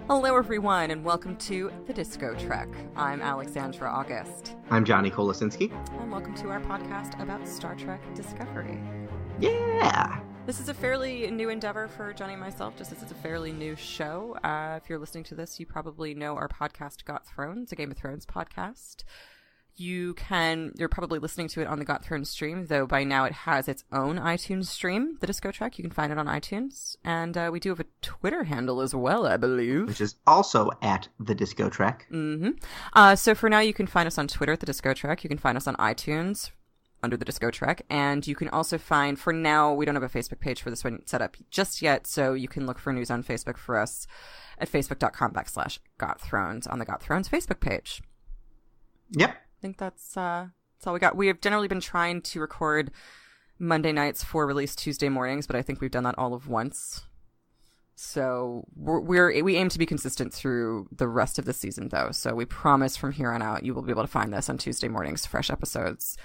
Hello everyone, and welcome to the DiscoTrek. I'm Alexandra August. I'm Johnny Kolasinski. And welcome to our podcast about Star Trek Discovery. Yeah! This is a fairly new endeavor for Johnny and myself, just as it's a fairly new show. If you're listening to this, you probably know our podcast, Got Thrones, a Game of Thrones podcast. You're probably listening to it on the Got Thrones stream, though by now it has its own iTunes stream, the DiscoTrek. You can find it on iTunes. And we do have a Twitter handle as well, I believe. Which is also at the DiscoTrek. Mm-hmm. So for now, you can find us on Twitter at the DiscoTrek. You can find us on iTunes under the DiscoTrek. And you can also find, for now, we don't have a Facebook page for this one set up just yet, so you can look for news on Facebook for us at facebook.com/GotThrones on the Got Thrones Facebook page. Yep. I think that's all we got. We have generally been trying to record Monday nights for release Tuesday mornings, but I think we've done that all of once. So we aim to be consistent through the rest of the season, though. So we promise from here on out you will be able to find this on Tuesday mornings, fresh episodes,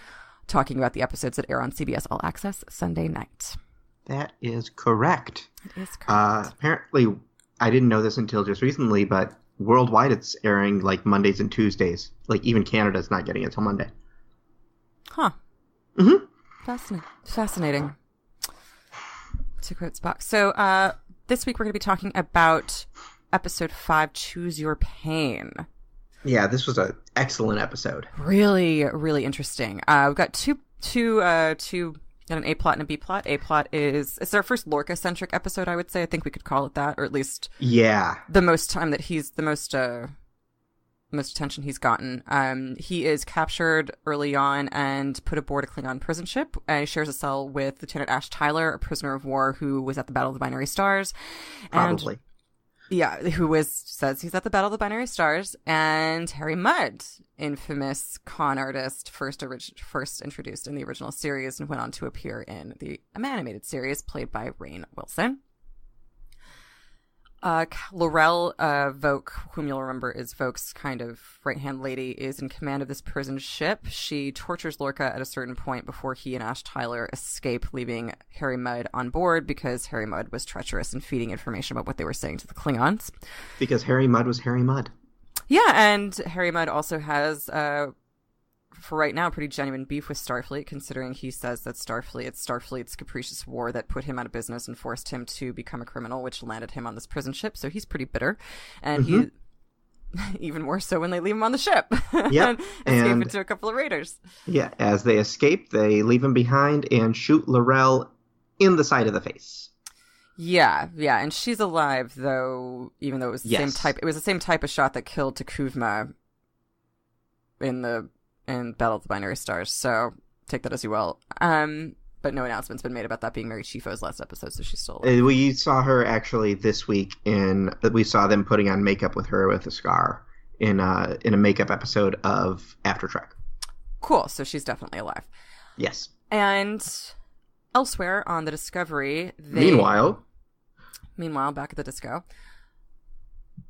talking about the episodes that air on CBS All Access Sunday night. That is correct. It is correct. Apparently, I didn't know this until just recently, but worldwide it's airing like Mondays and Tuesdays. Like even Canada's not getting it until Monday. Huh. Mm-hmm. Fascinating. To quote Spock. So this week we're going to be talking about episode 5, Choose Your Pain. Yeah, this was an excellent episode. Really, really interesting. We've got two an A plot and a B plot. A plot it's our first Lorca-centric episode, I would say. I think we could call it that, or at least the most time that he's the most attention he's gotten. He is captured early on and put aboard a Klingon prison ship. He shares a cell with Lieutenant Ash Tyler, a prisoner of war who was at the Battle of the Binary Stars. Probably. Says he's at the Battle of the Binary Stars, and Harry Mudd, infamous con artist, first introduced in the original series and went on to appear in the animated series, played by Rainn Wilson. Laurel, Voke, whom you'll remember is Voke's kind of right-hand lady, is in command of this prison ship. She tortures Lorca at a certain point before he and Ash Tyler escape, leaving Harry Mudd on board because Harry Mudd was treacherous in feeding information about what they were saying to the Klingons. Because Harry Mudd was Harry Mudd. Yeah, and Harry Mudd also has, for right now, pretty genuine beef with Starfleet, considering he says that it's Starfleet's capricious war that put him out of business and forced him to become a criminal, which landed him on this prison ship. So he's pretty bitter, and he even more so when they leave him on the ship. Yep, and escape into a couple of raiders. Yeah, as they escape, they leave him behind and shoot Laurel in the side of the face. Yeah, and she's alive though, even though it was the same type. It was the same type of shot that killed T'Kuvma in Battle of the Binary Stars, so take that as you will. But no announcement's been made about that being Mary Chieffo's last episode, so she's still alive. We saw her actually this week we saw them putting on makeup with her with a scar in a makeup episode of After Trek. Cool, so she's definitely alive. Yes. And elsewhere on the Discovery, Meanwhile, back at the Disco,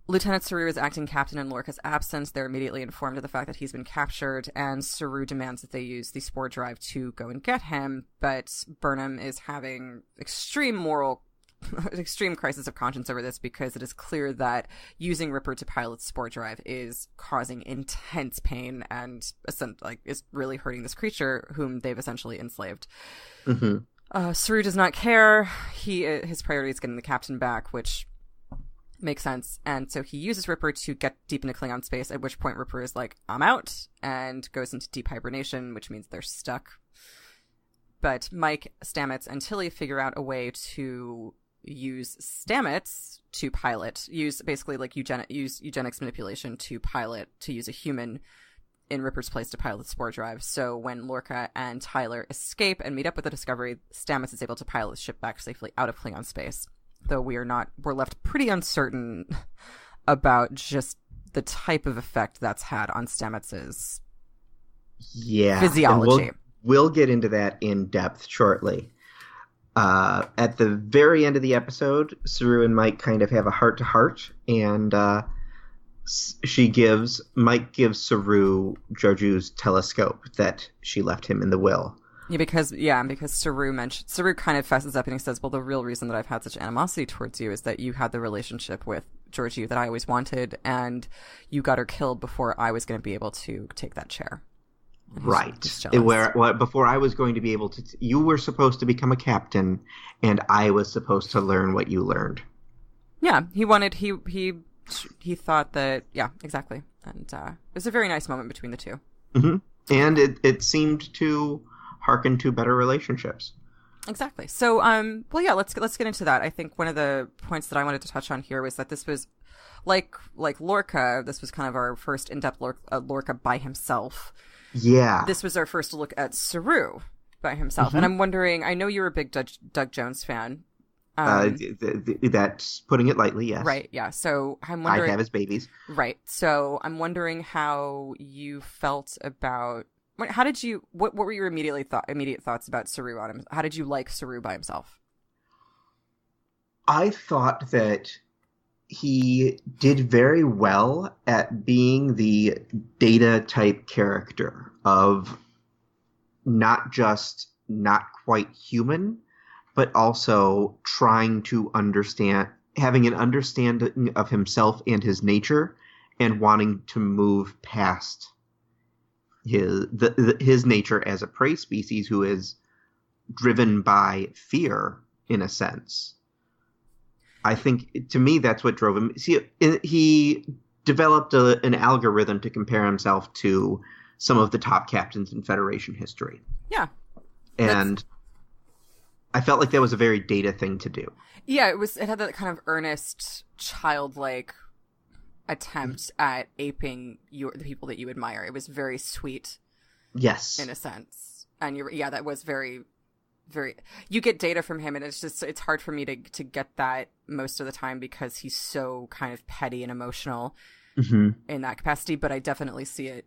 Lieutenant Saru is acting captain in Lorca's absence. They're immediately informed of the fact that he's been captured, and Saru demands that they use the spore drive to go and get him, but Burnham is having extreme crisis of conscience over this because it is clear that using Ripper to pilot the spore drive is causing intense pain and is really hurting this creature whom they've essentially enslaved. Mm-hmm. Saru does not care. His priority is getting the captain back, which makes sense. And so he uses Ripper to get deep into Klingon space, at which point Ripper is like, I'm out, and goes into deep hibernation, which means they're stuck. But Mike, Stamets, and Tilly figure out a way to use Stamets to use basically like eugenics manipulation to use a human in Ripper's place to pilot the spore drive. So when Lorca and Tyler escape and meet up with the Discovery, Stamets is able to pilot the ship back safely out of Klingon space. Though we're left pretty uncertain about just the type of effect that's had on Stamets's physiology. We'll get into that in depth shortly. At the very end of the episode, Saru and Mike kind of have a heart-to-heart, and Mike gives Saru Georgiou's telescope that she left him in the will. Because Saru kind of fesses up and he says, well, the real reason that I've had such animosity towards you is that you had the relationship with Georgie that I always wanted, and you got her killed before I was going to be able to take that chair. Right. Before I was going to be able to... you were supposed to become a captain, and I was supposed to learn what you learned. Yeah, he thought that... Yeah, exactly. And it was a very nice moment between the two. Mm-hmm. And it seemed to hearken to better relationships. Exactly. So, well, yeah, let's get into that. I think one of the points that I wanted to touch on here was that this was, like Lorca, this was kind of our first in-depth Lorca by himself. Yeah. This was our first look at Saru by himself. Mm-hmm. And I'm wondering, I know you're a big Doug Jones fan. That's putting it lightly, yes. Right, yeah. So I'm wondering... I have his babies. Right. So I'm wondering how you felt about... How did you... What were your immediate thoughts about Saru on him? How did you like Saru by himself? I thought that he did very well at being the Data-type character of not just not quite human, but also trying to understand, having an understanding of himself and his nature, and wanting to move past his nature as a prey species who is driven by fear, in a sense. I think, to me, that's what drove him. See, he developed an algorithm to compare himself to some of the top captains in Federation history. Yeah. And I felt like that was a very Data thing to do. Yeah, it had that kind of earnest, childlike attempt at aping the people that you admire. It was very sweet. Yes. In a sense. And that was very... very, you get Data from him, and it's hard for me to get that most of the time because he's so kind of petty and emotional in that capacity. But I definitely see it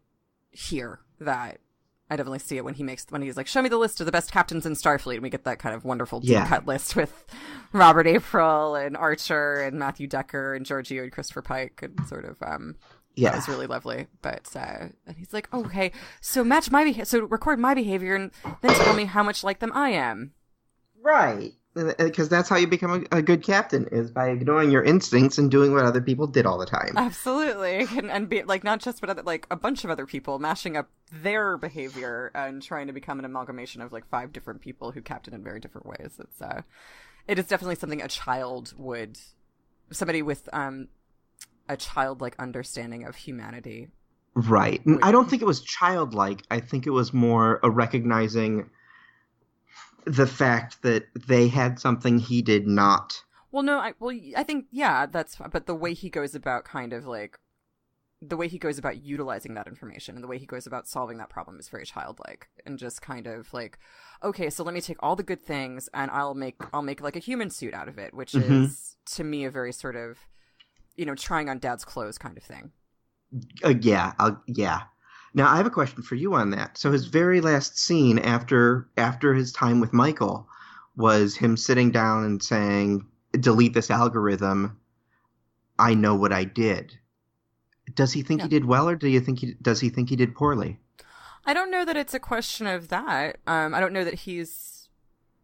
here. I definitely see it when he's like, show me the list of the best captains in Starfleet, and we get that kind of wonderful deep cut list with Robert April and Archer and Matthew Decker and Giorgio and Christopher Pike, and sort of that was really lovely. But and he's like, okay, so record my behavior and then tell me how much like them I am. Right. Because that's how you become a good captain, is by ignoring your instincts and doing what other people did all the time. Absolutely. And be like, not just, but like a bunch of other people, mashing up their behavior and trying to become an amalgamation of like 5 different people who captain in very different ways. It is definitely something somebody with a childlike understanding of humanity. Right. I don't think it was childlike. I think it was more a recognizing the fact that they had something he did not. Well, no, I think, yeah, but the way he goes about utilizing that information and the way he goes about solving that problem is very childlike, and just kind of like, okay, so let me take all the good things and I'll make like a human suit out of it, which is to me a very sort of, trying on dad's clothes kind of thing. Yeah. Now, I have a question for you on that. So his very last scene after his time with Michael was him sitting down and saying, delete this algorithm. I know what I did. Does he think he did well, or does he think he did poorly? I don't know that it's a question of that. I don't know that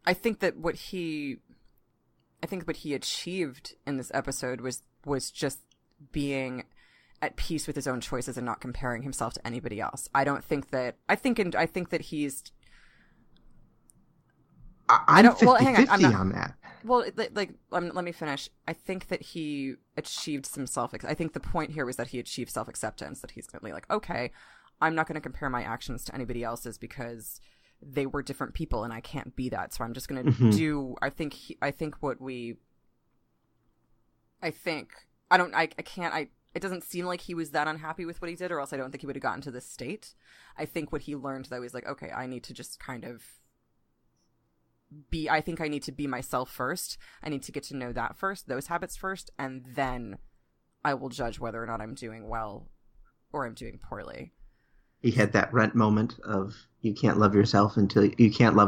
I think what he achieved in this episode was just being at peace with his own choices and not comparing himself to anybody else. I think that he's... I'm 50-50 on that. Well, let me finish. I think that he achieved some I think the point here was that he achieved self-acceptance, that he's going to be like, okay, I'm not going to compare my actions to anybody else's because they were different people and I can't be that. So I'm just going to do, it doesn't seem like he was that unhappy with what he did, or else I don't think he would have gotten to this state. I think what he learned, though, is like, okay, I need to just kind of I need to be myself first. I need to get to know that first, those habits first, and then I will judge whether or not I'm doing well or I'm doing poorly. He had that Rent moment of you can't love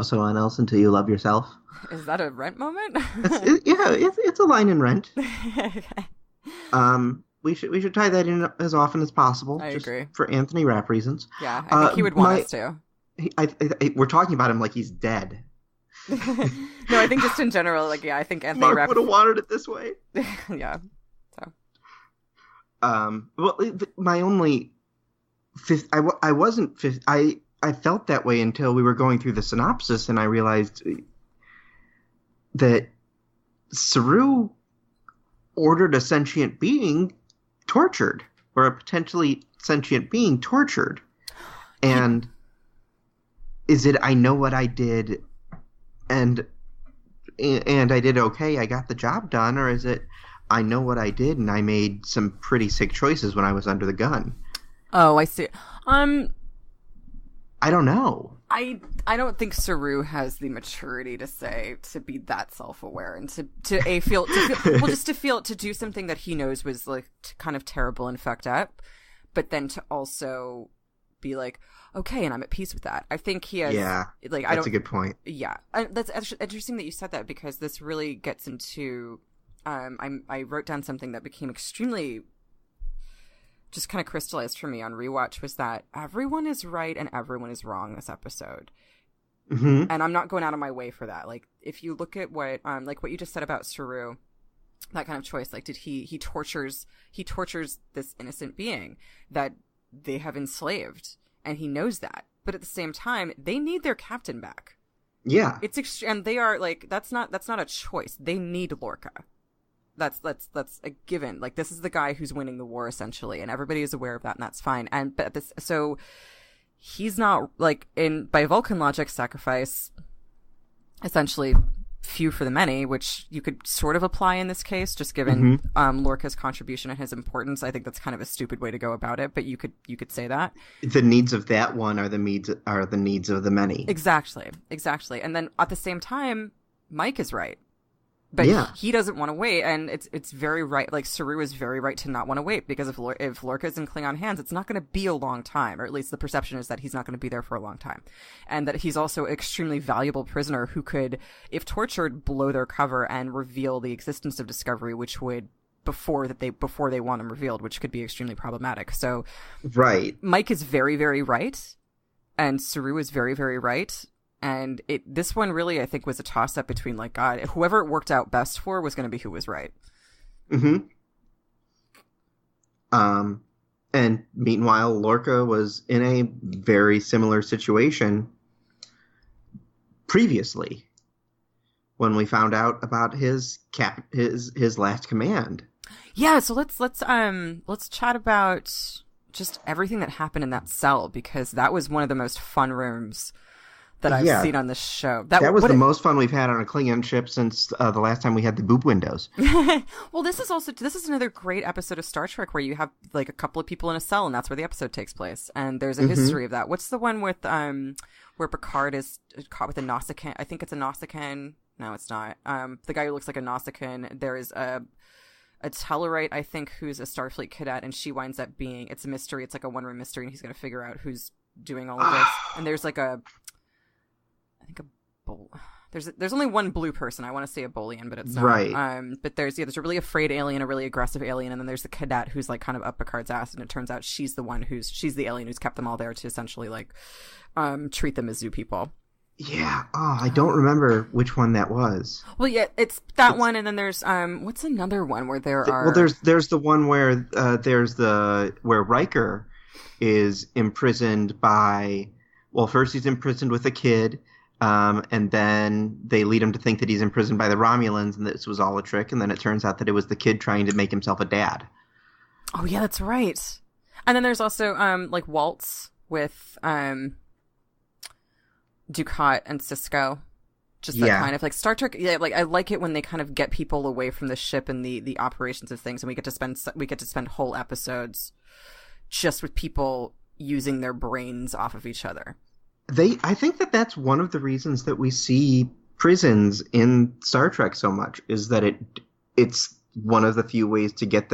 someone else until you love yourself. Is that a Rent moment? It's a line in Rent. Okay. We should tie that in as often as possible. I agree. For Anthony Rapp reasons. Yeah, I think he would want us to. We're talking about him like he's dead. No, I think just in general, I think Anthony Mark Rapp would have wanted it this way. Yeah. So. My only fifth, I wasn't fifth. I felt that way until we were going through the synopsis, and I realized that Saru ordered a sentient being tortured, or a potentially sentient being tortured. And is it, I know what I did, and I did okay, I got the job done, or is it, I know what I did and I made some pretty sick choices when I was under the gun? Oh, I see. I don't know. I don't think Saru has the maturity to be that self-aware and to do something that he knows was like kind of terrible and fucked up, but then to also be like, okay, and I'm at peace with that. I think he has. Yeah, like that's a good point. Yeah, that's interesting that you said that, because this really gets into. I wrote down something that became extremely. Just kind of crystallized for me on rewatch, was that everyone is right and everyone is wrong this episode. Mm-hmm. And I'm not going out of my way for that. Like, if you look at what you just said about Saru, that kind of choice, like, did he tortures this innocent being that they have enslaved, and he knows that. But at the same time, they need their captain back. Yeah. And they are like, that's not a choice. They need Lorca. That's a given. Like, this is the guy who's winning the war, essentially, and everybody is aware of that, and that's fine. So he's not, like, by Vulcan logic, sacrifice essentially few for the many, which you could sort of apply in this case, just given Lorca's contribution and his importance. I think that's kind of a stupid way to go about it, but you could say that the needs of that one are the needs of the many. Exactly. And then at the same time, Mike is right. But he doesn't want to wait, and it's very right. Like, Saru is very right to not want to wait, because if Lorca's in Klingon hands, it's not going to be a long time, or at least the perception is that he's not going to be there for a long time, and that he's also an extremely valuable prisoner who could, if tortured, blow their cover and reveal the existence of Discovery, which would before they want him revealed, which could be extremely problematic. So, right, Mike is very, very right, and Saru is very, very right. And this one really, I think, was a toss-up between, like, God, whoever it worked out best for was going to be who was right. Mm-hmm. And meanwhile, Lorca was in a very similar situation previously, when we found out about his last command. Yeah, so let's chat about just everything that happened in that cell, because that was one of the most fun rooms that I've seen on this show. That was the most fun we've had on a Klingon ship since the last time we had the boob windows. Well, this is another great episode of Star Trek where you have, like, a couple of people in a cell, and that's where the episode takes place. And there's a history of that. What's the one with where Picard is caught with a Nausicaan? I think it's a Nausicaan. No, it's not. The guy who looks like a Nausicaan. There is a Tellarite, I think, who's a Starfleet cadet, and she winds up being, it's a mystery. It's like a one-room mystery, and he's going to figure out who's doing all of this. And there's like there's only one blue person. I want to say a Bolian, but it's not. Right. But there's a really afraid alien, a really aggressive alien, and then there's the cadet who's, like, kind of up Picard's ass, and it turns out she's the alien who's kept them all there to essentially, like, treat them as zoo people. Yeah. Oh, I don't remember which one that was. Well, yeah, it's that one, and then there's what's another one where there are? Well, there's the one where where Riker is imprisoned by. Well, first he's imprisoned with a kid. And then they lead him to think that he's imprisoned by the Romulans and this was all a trick. And then it turns out that it was the kid trying to make himself a dad. Oh, yeah, that's right. And then there's also, like, Waltz with Ducat and Sisko. Just that kind of, like, Star Trek. Yeah, like, I like it when they kind of get people away from the ship and the operations of things. And we get to spend whole episodes just with people using their brains off of each other. I think that's one of the reasons that we see prisons in Star Trek so much, is that it's one of the few ways to get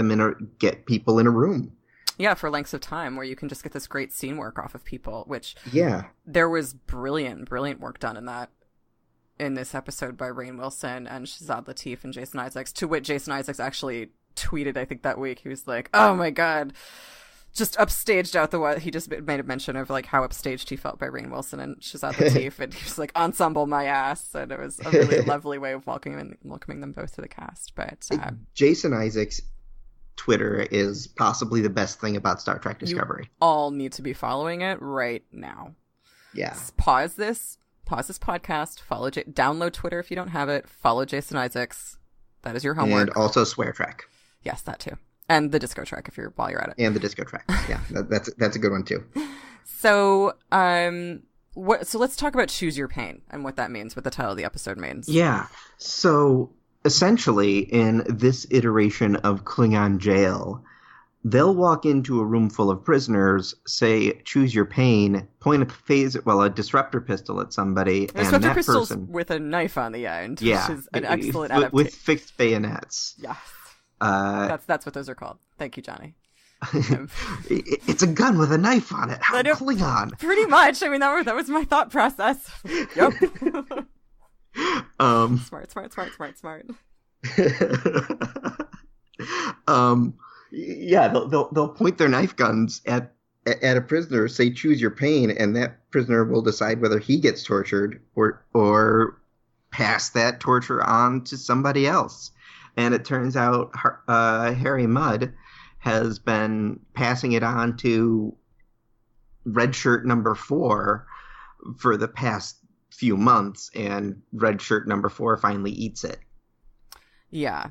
people in a room. Yeah, for lengths of time where you can just get this great scene work off of people, which there was brilliant work done in this episode by Rainn Wilson and Shazad Latif and Jason Isaacs, to which Jason Isaacs actually tweeted, I think, that week. He was like, oh my God. Just upstaged out he just made a mention of, like, how upstaged he felt by Rainn Wilson and Shazad Latif, and he was like, ensemble my ass, and it was a really lovely way of welcoming them both to the cast. But Jason Isaacs Twitter is possibly the best thing about Star Trek Discovery. You all need to be following it right now. Yeah. Pause this podcast, download Twitter if you don't have it, follow Jason Isaacs. That is your homework. And also SwearTrek. Yes, that too. And the DiscoTrek while you're at it. And the DiscoTrek. Yeah, that's a good one too. So, so let's talk about Choose Your Pain and what that means, what the title of the episode means. Yeah. So essentially, in this iteration of Klingon Jail, they'll walk into a room full of prisoners, say, choose your pain, point a disruptor pistol at somebody, and disruptor that pistols person... with a knife on the end, yeah, which is an excellent adaptation. With fixed bayonets. Yes. That's what those are called. Thank you, Johnny. It's a gun with a knife on it. How Klingon. Pretty much. I mean, that was my thought process. Yep. Smart. Yeah, they'll point their knife guns at a prisoner, say choose your pain, and that prisoner will decide whether he gets tortured or pass that torture on to somebody else. And it turns out Harry Mudd has been passing it on to Red Shirt number 4 for the past few months, and Red Shirt number 4 finally eats it. Yeah.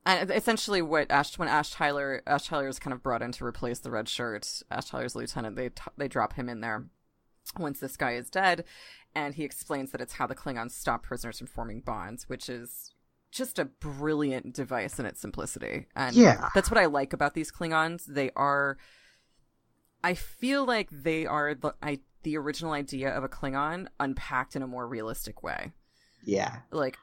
And essentially when Ash Tyler is kind of brought in to replace the Red Shirt, Ash Tyler's lieutenant, they drop him in there once this guy is dead, and he explains that it's how the Klingons stop prisoners from forming bonds, which is just a brilliant device in its simplicity. And that's what I like about these Klingons. I feel like they are the original idea of a Klingon unpacked in a more realistic way. Yeah. Like,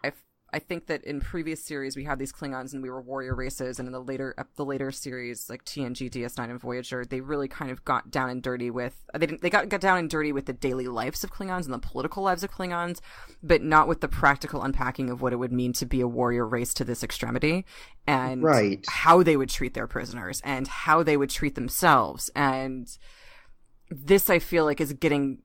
I think that in previous series we had these Klingons and we were warrior races, and in the later series like TNG, DS9, and Voyager, they really kind of got down and dirty with got down and dirty with the daily lives of Klingons and the political lives of Klingons, but not with the practical unpacking of what it would mean to be a warrior race to this extremity, and how they would treat their prisoners and how they would treat themselves. And this, I feel like, is getting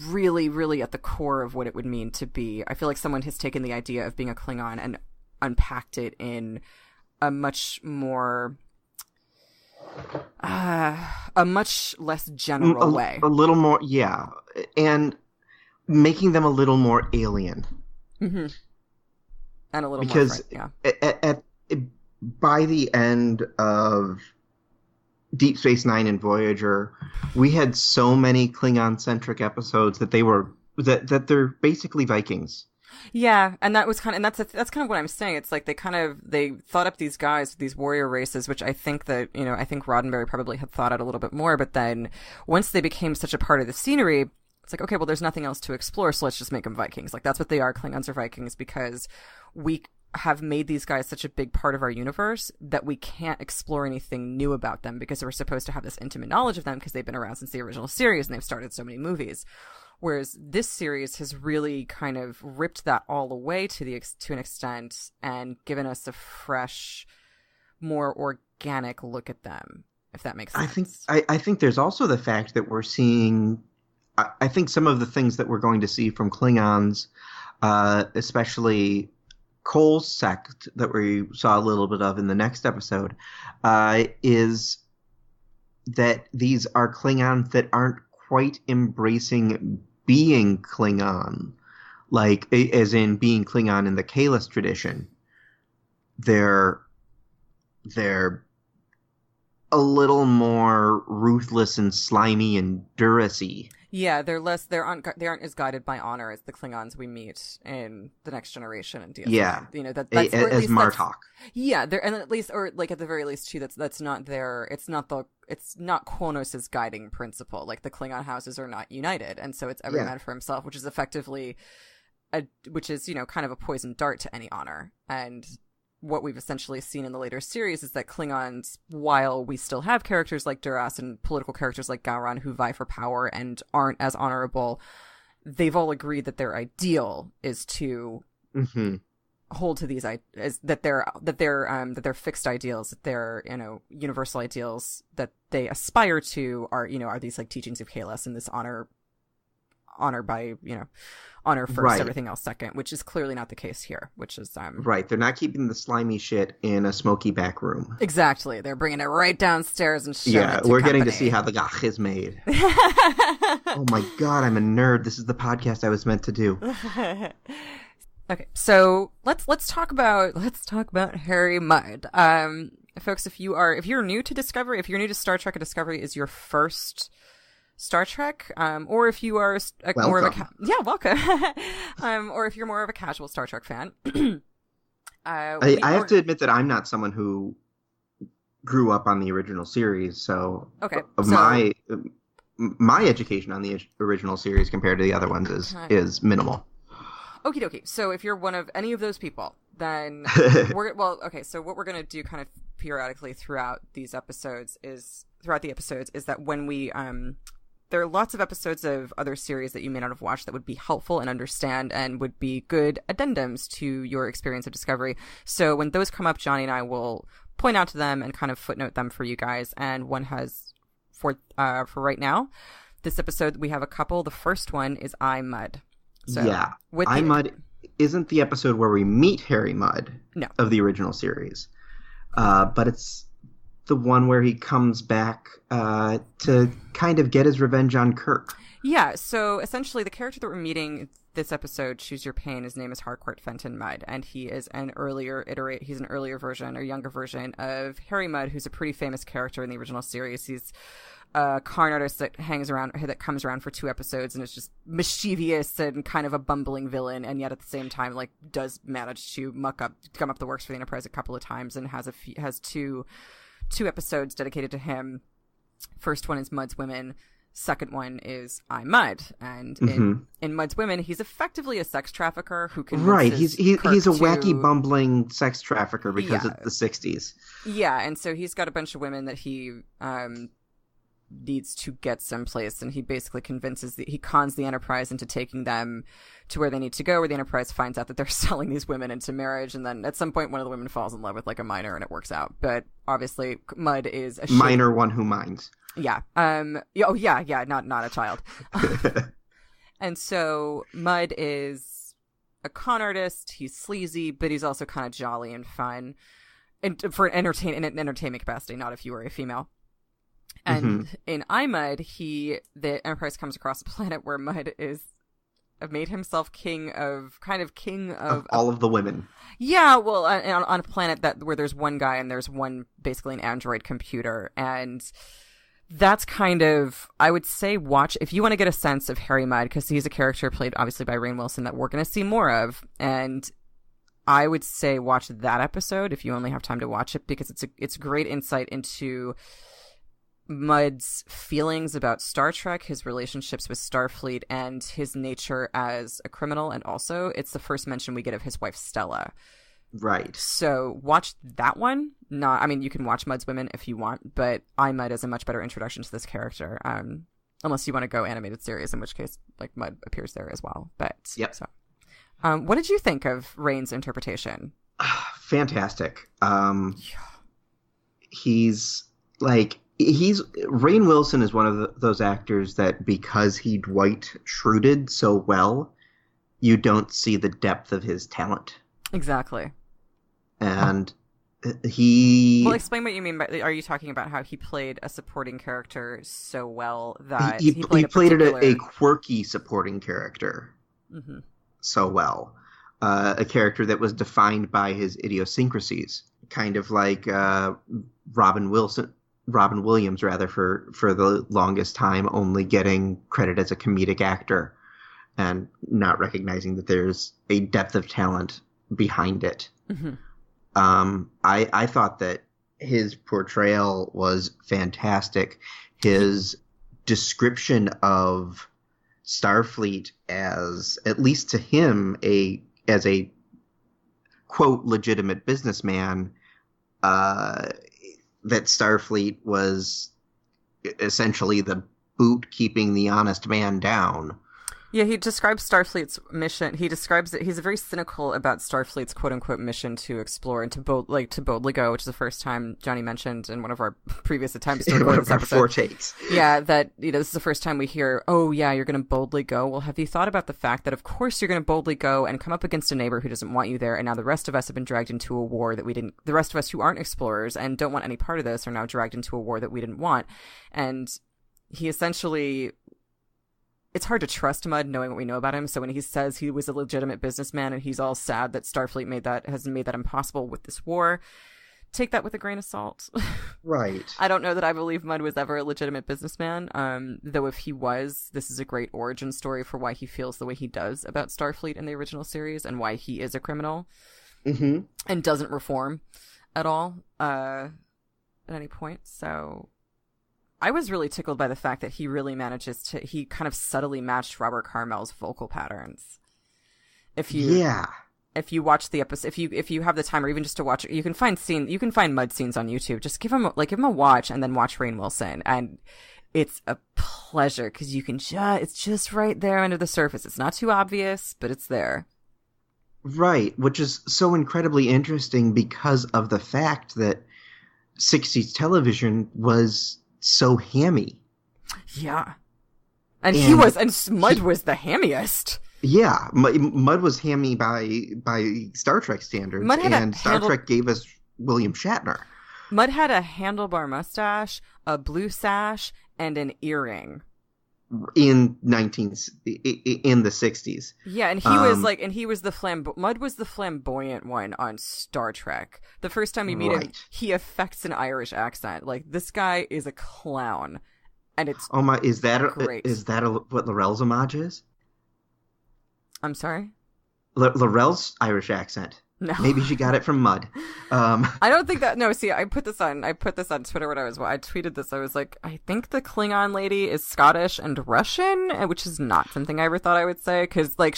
really, really at the core of what it would mean to be. I feel like someone has taken the idea of being a Klingon and unpacked it in a much more, a much less general way. A little more, yeah. And making them a little more alien. Mm-hmm. And a little more fright, yeah. By the end of Deep Space Nine and Voyager, we had so many Klingon-centric episodes that that they're basically Vikings. Yeah, and that's kind of what I'm saying. It's like they thought up these guys, these warrior races, which I think that, I think Roddenberry probably had thought out a little bit more, but then once they became such a part of the scenery, it's like, okay, well, there's nothing else to explore, so let's just make them Vikings. Like, that's what they are. Klingons are Vikings because we have made these guys such a big part of our universe that we can't explore anything new about them because we're supposed to have this intimate knowledge of them because they've been around since the original series and they've started so many movies. Whereas this series has really kind of ripped that all away to an extent and given us a fresh, more organic look at them, if that makes sense. I think there's also the fact that we're seeing, I think some of the things that we're going to see from Klingons, especially Cole's sect that we saw a little bit of in the next episode, is that these are Klingons that aren't quite embracing being Klingon, like as in being Klingon in the Kahless tradition. They're a little more ruthless and slimy and Duracey. Yeah, they aren't as guided by honor as the Klingons we meet in The Next Generation and DS9. Yeah, that's as Martok. Yeah, and at least, or like at the very least too, that's not their. It's not Kronos' guiding principle. Like the Klingon houses are not united, and so it's every man for himself, which is effectively, kind of a poison dart to any honor. And what we've essentially seen in the later series is that Klingons, while we still have characters like Duras and political characters like Gowron who vie for power and aren't as honorable, they've all agreed that their ideal is to hold to these that they're fixed ideals, that they're universal ideals that they aspire to are these like teachings of Kahless and this honor by, honor first, Right. everything else second, which is clearly not the case here, which is... Right, they're not keeping the slimy shit in a smoky back room. Exactly. They're bringing it right downstairs and showing it to we're company. getting to see how the gach is made. Oh my god, I'm a nerd. This is the podcast I was meant to do. Okay, so let's talk about Harry Mudd. Folks, if you're new to Discovery, if you're new to Star Trek and Discovery is your first Star Trek, or if you are more of a welcome, or if you're more of a casual Star Trek fan, I have to admit that I'm not someone who grew up on the original series, so my education on the original series compared to the other ones is minimal. Okie dokie. So if you're one of any of those people, then so what we're going to do kind of periodically throughout the episodes is that when we there are lots of episodes of other series that you may not have watched that would be helpful and understand and would be good addendums to your experience of Discovery. So when those come up, Johnny and I will point out to them and kind of footnote them for you guys. And one has for right now, this episode we have a couple. The first one is I Mudd. So, yeah, I Mudd isn't the episode where we meet Harry Mudd of the original series, but it's the one where he comes back to kind of get his revenge on Kirk. Yeah, so essentially the character that we're meeting this episode, Choose Your Pain, his name is Harcourt Fenton Mudd, and he is he's an earlier version or younger version of Harry Mudd, who's a pretty famous character in the original series. He's a con artist that comes around for 2 episodes and is just mischievous and kind of a bumbling villain, and yet at the same time does manage to come up the works for the Enterprise a couple of times, and has two episodes dedicated to him. First one is Mudd's Women. Second one is I Mudd, and in Mudd's Women, he's effectively a sex trafficker who convinces he's a wacky bumbling sex trafficker because it's the 60s. Yeah, and so he's got a bunch of women that he needs to get someplace, and he basically he cons the Enterprise into taking them to where they need to go, where the Enterprise finds out that they're selling these women into marriage, and then at some point one of the women falls in love with a minor and it works out. But obviously Mudd is a minor one who minds. Yeah. Not a child. And so Mudd is a con artist. He's sleazy, but he's also kind of jolly and fun, and for an entertainment capacity, not if you were a female. And in I Mudd, the Enterprise comes across a planet where Mudd is made himself king of all of the women. Yeah, well, on a planet where there's one guy and there's one basically an android computer, and that's kind of, I would say, watch if you want to get a sense of Harry Mudd, because he's a character played obviously by Rainn Wilson that we're going to see more of, and I would say watch that episode if you only have time to watch it, because it's great insight into Mudd's feelings about Star Trek, his relationships with Starfleet, and his nature as a criminal. And also, it's the first mention we get of his wife, Stella. Right. So watch that one. You can watch Mudd's Women if you want, but I Mudd is a much better introduction to this character. Unless you want to go animated series, in which case, Mudd appears there as well. But yep. So, what did you think of Rainn's interpretation? Fantastic. Rainn Wilson is one of those actors that, because he Dwight Schruded so well, you don't see the depth of his talent. Exactly. And Well, explain what you mean by... Are you talking about how he played a supporting character so well that... He played a quirky supporting character so well. A character that was defined by his idiosyncrasies. Kind of like Robin Williams, rather, for the longest time, only getting credit as a comedic actor and not recognizing that there's a depth of talent behind it. I thought that his portrayal was fantastic. His description of Starfleet as, at least to him, as a quote legitimate businessman, that Starfleet was essentially the boot keeping the honest man down. Yeah, he describes Starfleet's mission. He describes it. He's very cynical about Starfleet's "quote unquote" mission to explore and to boldly go, which is the first time Johnny mentioned in one of our previous attempts to record this episode. 4 takes. Yeah, that this is the first time we hear, "Oh yeah, you're going to boldly go." Well, have you thought about the fact that of course you're going to boldly go and come up against a neighbor who doesn't want you there, and now the rest of us have been dragged into a war that we didn't. The rest of us who aren't explorers and don't want any part of this are now dragged into a war that we didn't want, and he essentially. It's hard to trust Mudd knowing what we know about him. So when he says he was a legitimate businessman and he's all sad that Starfleet has made that impossible with this war, take that with a grain of salt. Right. I don't know that I believe Mudd was ever a legitimate businessman. Though if he was, this is a great origin story for why he feels the way he does about Starfleet in the original series and why he is a criminal and doesn't reform at all at any point. So I was really tickled by the fact that he really he kind of subtly matched Robert Carmel's vocal patterns. If you watch the episode, if you have the time or even just to watch it, you can find Mudd scenes on YouTube. Just give him a watch and then watch Rainn Wilson. And it's a pleasure because it's just right there under the surface. It's not too obvious, but it's there. Right. Which is so incredibly interesting because of the fact that 60s television was so hammy. Yeah. And Mudd was the hammiest. Yeah. Mudd was hammy by Star Trek standards, and Star Trek gave us William Shatner. Mudd had a handlebar mustache, a blue sash, and an earring. In the 60s. Yeah, and he was Mudd was the flamboyant one on Star Trek. The first time you meet him, he affects an Irish accent. Like, this guy is a clown, and it's is that great. Is that what Laurel's homage is? I'm sorry? Laurel's Irish accent. No. Maybe she got it from Mudd. I don't think that. No, see, I put this on Twitter when I tweeted this. I was like, I think the Klingon lady is Scottish and Russian, which is not something I ever thought I would say. Because like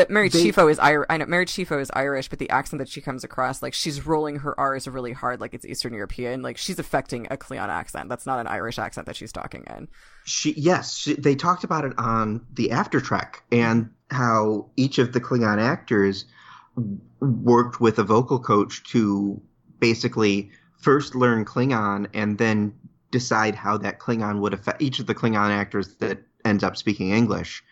Mary Chieffo is Irish. I know Mary Chieffo is Irish, but the accent that she comes across, like she's rolling her R's really hard, like it's Eastern European. Like she's affecting a Klingon accent. That's not an Irish accent that she's talking in. They talked about it on the After Trek and how each of the Klingon actors worked with a vocal coach to basically first learn Klingon and then decide how that Klingon would affect each of the Klingon actors that ends up speaking English,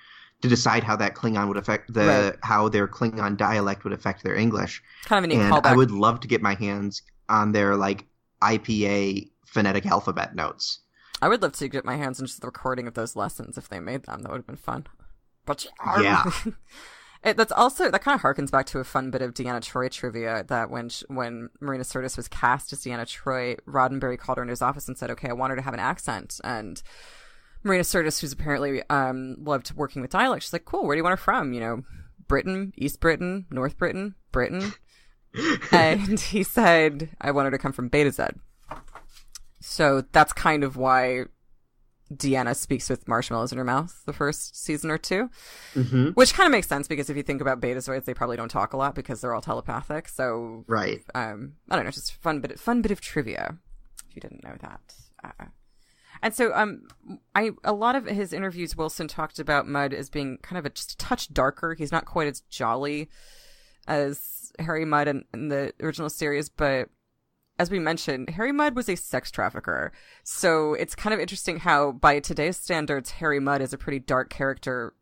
to decide how that Klingon would affect how their Klingon dialect would affect their English. Kind of a neat and callback. I would love to get my hands on their like IPA phonetic alphabet notes. I would love to get my hands on just the recording of those lessons if they made them. That would have been fun. But yeah. That kind of harkens back to a fun bit of Deanna Troi trivia that when Marina Sirtis was cast as Deanna Troi, Roddenberry called her into his office and said, okay, I want her to have an accent. And Marina Sirtis, who's apparently loved working with dialect, she's like, cool, where do you want her from? You know, Britain, East Britain, North Britain, Britain. And he said, I want her to come from Beta Z. So that's kind of why Deanna speaks with marshmallows in her mouth the first season or two, which kind of makes sense because if you think about Betazoids, they probably don't talk a lot because they're all telepathic. So right, I don't know, just fun bit of trivia if you didn't know that. And so a lot of his interviews, Wilson talked about Mudd as being kind of just a touch darker. He's not quite as jolly as Harry Mudd in the original series, but as we mentioned, Harry Mudd was a sex trafficker. So it's kind of interesting how, by today's standards, Harry Mudd is a pretty dark character.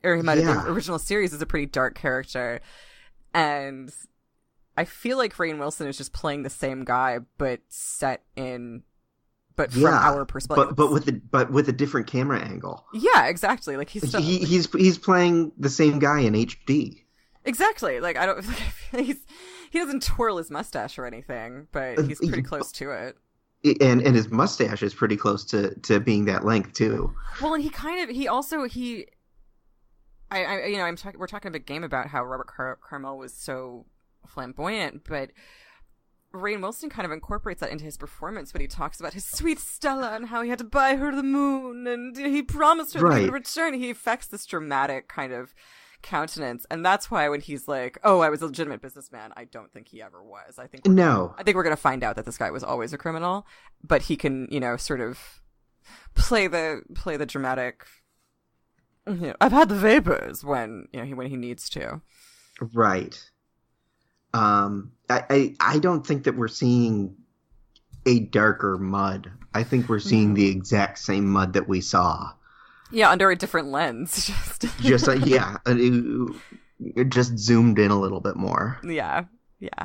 Harry Mudd in the original series is a pretty dark character. And I feel like Rainn Wilson is just playing the same guy, but from our perspective. But with a different camera angle. Yeah, exactly. Like he's playing the same guy in HD. Exactly. Like I don't. Like, he doesn't twirl his mustache or anything, but he's pretty close to it. And his mustache is pretty close to being that length too. Well, and we're talking a big game about how Robert Carmel was so flamboyant, but Rainn Wilson kind of incorporates that into his performance when he talks about his sweet Stella and how he had to buy her the moon and he promised her that he would return. He affects this dramatic kind of countenance, and that's why when he's like, oh, I was a legitimate businessman, I don't think he ever was. I think we're gonna find out that this guy was always a criminal, but he can, sort of play the dramatic I've had the vapors when he needs to. Right. I don't think that we're seeing a darker Mud. I think we're seeing the exact same Mud that we saw. Yeah, under a different lens. It just zoomed in a little bit more. Yeah.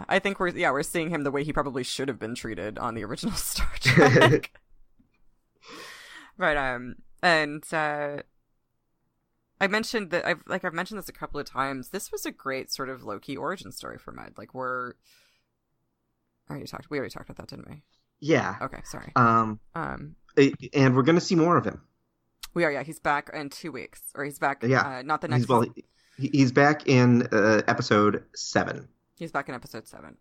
I think we're seeing him the way he probably should have been treated on the original Star Trek. Right. And I mentioned that I've mentioned this a couple of times. This was a great sort of low-key origin story for Mud. Like we already talked about that, didn't we? Yeah. Okay, sorry. And we're gonna see more of him. We are, yeah. He's back in 2 weeks, or he's back. Yeah, not the next. He's back in episode 7. He's back in episode 7,